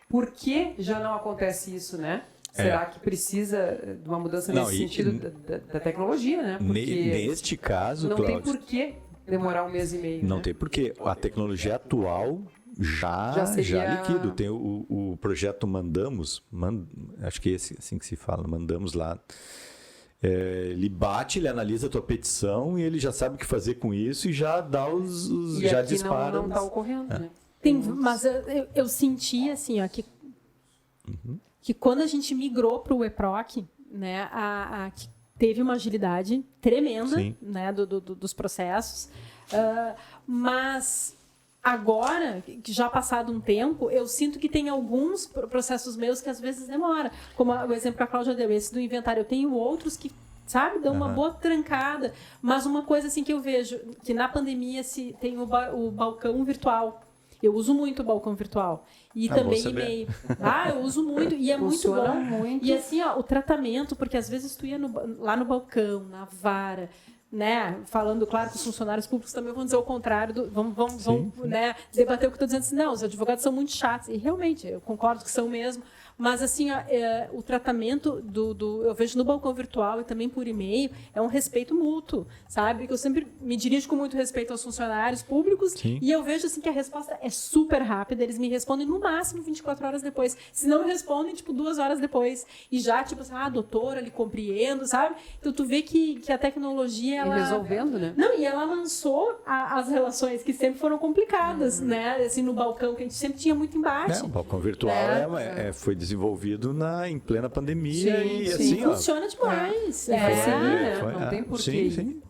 por que já não acontece isso, né? Será que precisa de uma mudança nesse sentido da tecnologia, né? Porque neste caso, não Cláudio, tem por que demorar 1 mês e meio. Não né? tem porque a tecnologia atual já liquida. Tem o projeto Mandamos, acho que é assim que se fala, Mandamos lá. Ele bate, ele analisa a tua petição e ele já sabe o que fazer com isso e já dá E já aqui dispara. não está ocorrendo, né? Mas eu senti assim, ó, que quando a gente migrou para o EPROC, né, que teve uma agilidade tremenda, né, dos processos, mas agora, que já passado um tempo, eu sinto que tem alguns processos meus que às vezes demora. Como o exemplo que a Cláudia deu, esse do inventário. Eu tenho outros que, sabe, dão uma boa trancada. Mas uma coisa assim que eu vejo, que na pandemia se tem o balcão virtual. Eu uso muito o balcão virtual. E também e-mail. Eu uso muito. E é Funciona muito bom. muito. E assim, ó, o tratamento, porque às vezes tu ia lá no balcão, na vara, né, falando, claro, que os funcionários públicos também vão dizer o contrário, vamos né, debater o que eu estou dizendo assim, não, os advogados são muito chatos, e realmente, eu concordo que são mesmo, mas assim, o tratamento eu vejo no balcão virtual e também por e-mail, é um respeito mútuo, sabe, que eu sempre me dirijo com muito respeito aos funcionários públicos, e eu vejo assim que a resposta é super rápida, eles me respondem no máximo 24 horas depois, se não me respondem, tipo, 2 horas depois, e já, tipo assim, doutora, lhe compreendo, sabe, então tu vê que a tecnologia, ela... resolvendo, né? Não, e ela lançou as relações que sempre foram complicadas, né? Assim, no balcão, que a gente sempre tinha muito embate. O balcão virtual foi desenvolvido em plena pandemia e assim, funciona demais. Não tem porquê. Sim.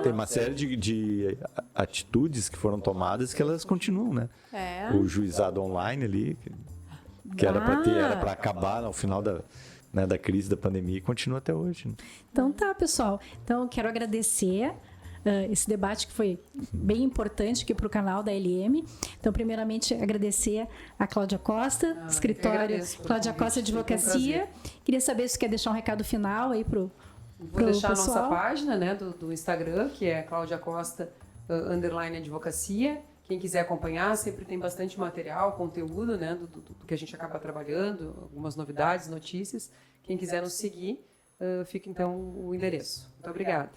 Tem uma série de atitudes que foram tomadas que elas continuam, né? O juizado online ali, que era para acabar ao final da crise da pandemia e continua até hoje. Né? Então tá, pessoal. Então eu quero agradecer esse debate que foi bem importante aqui para o canal da LM. Então, primeiramente, agradecer a Cláudia Costa, escritório Cláudia Costa Advocacia. Queria saber se quer deixar um recado final aí para o pessoal. Vou deixar a nossa página, né, do Instagram, que é Cláudia Costa _advocacia. Quem quiser acompanhar, sempre tem bastante material, conteúdo, né, do que a gente acaba trabalhando, algumas novidades, notícias. Quem quiser nos seguir, fica então o endereço. Muito obrigada.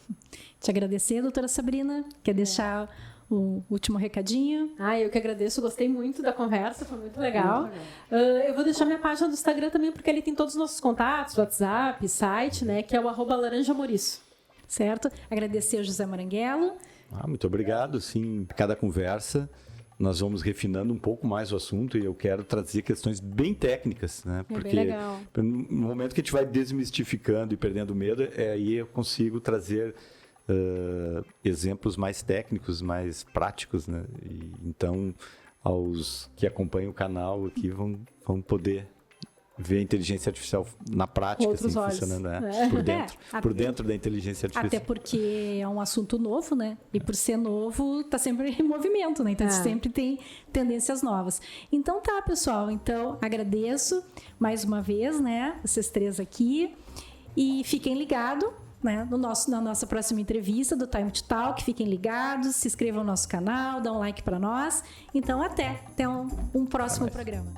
Te agradecer, doutora Sabrina. Quer deixar o último recadinho? Eu que agradeço, gostei muito da conversa, foi muito legal. Eu vou deixar minha página do Instagram também, porque ali tem todos os nossos contatos, WhatsApp, site, né, que é o @laranjamouriço. Certo? Agradecer ao José Maranguelo. Muito obrigado. Sim, cada conversa nós vamos refinando um pouco mais o assunto e eu quero trazer questões bem técnicas, né? Porque bem legal. no momento que a gente vai desmistificando e perdendo medo, aí eu consigo trazer exemplos mais técnicos, mais práticos, né? E, então, aos que acompanham o canal aqui vão poder ver a inteligência artificial na prática, assim, funcionando por dentro da inteligência artificial. Até porque é um assunto novo, né? E por ser novo, está sempre em movimento, né? Então, sempre tem tendências novas. Então, tá, pessoal. Então, agradeço mais uma vez, né? Vocês três aqui. E fiquem ligados, né, na nossa próxima entrevista do Time to Talk. Fiquem ligados, se inscrevam no nosso canal, dá um like para nós. Então, até um próximo programa.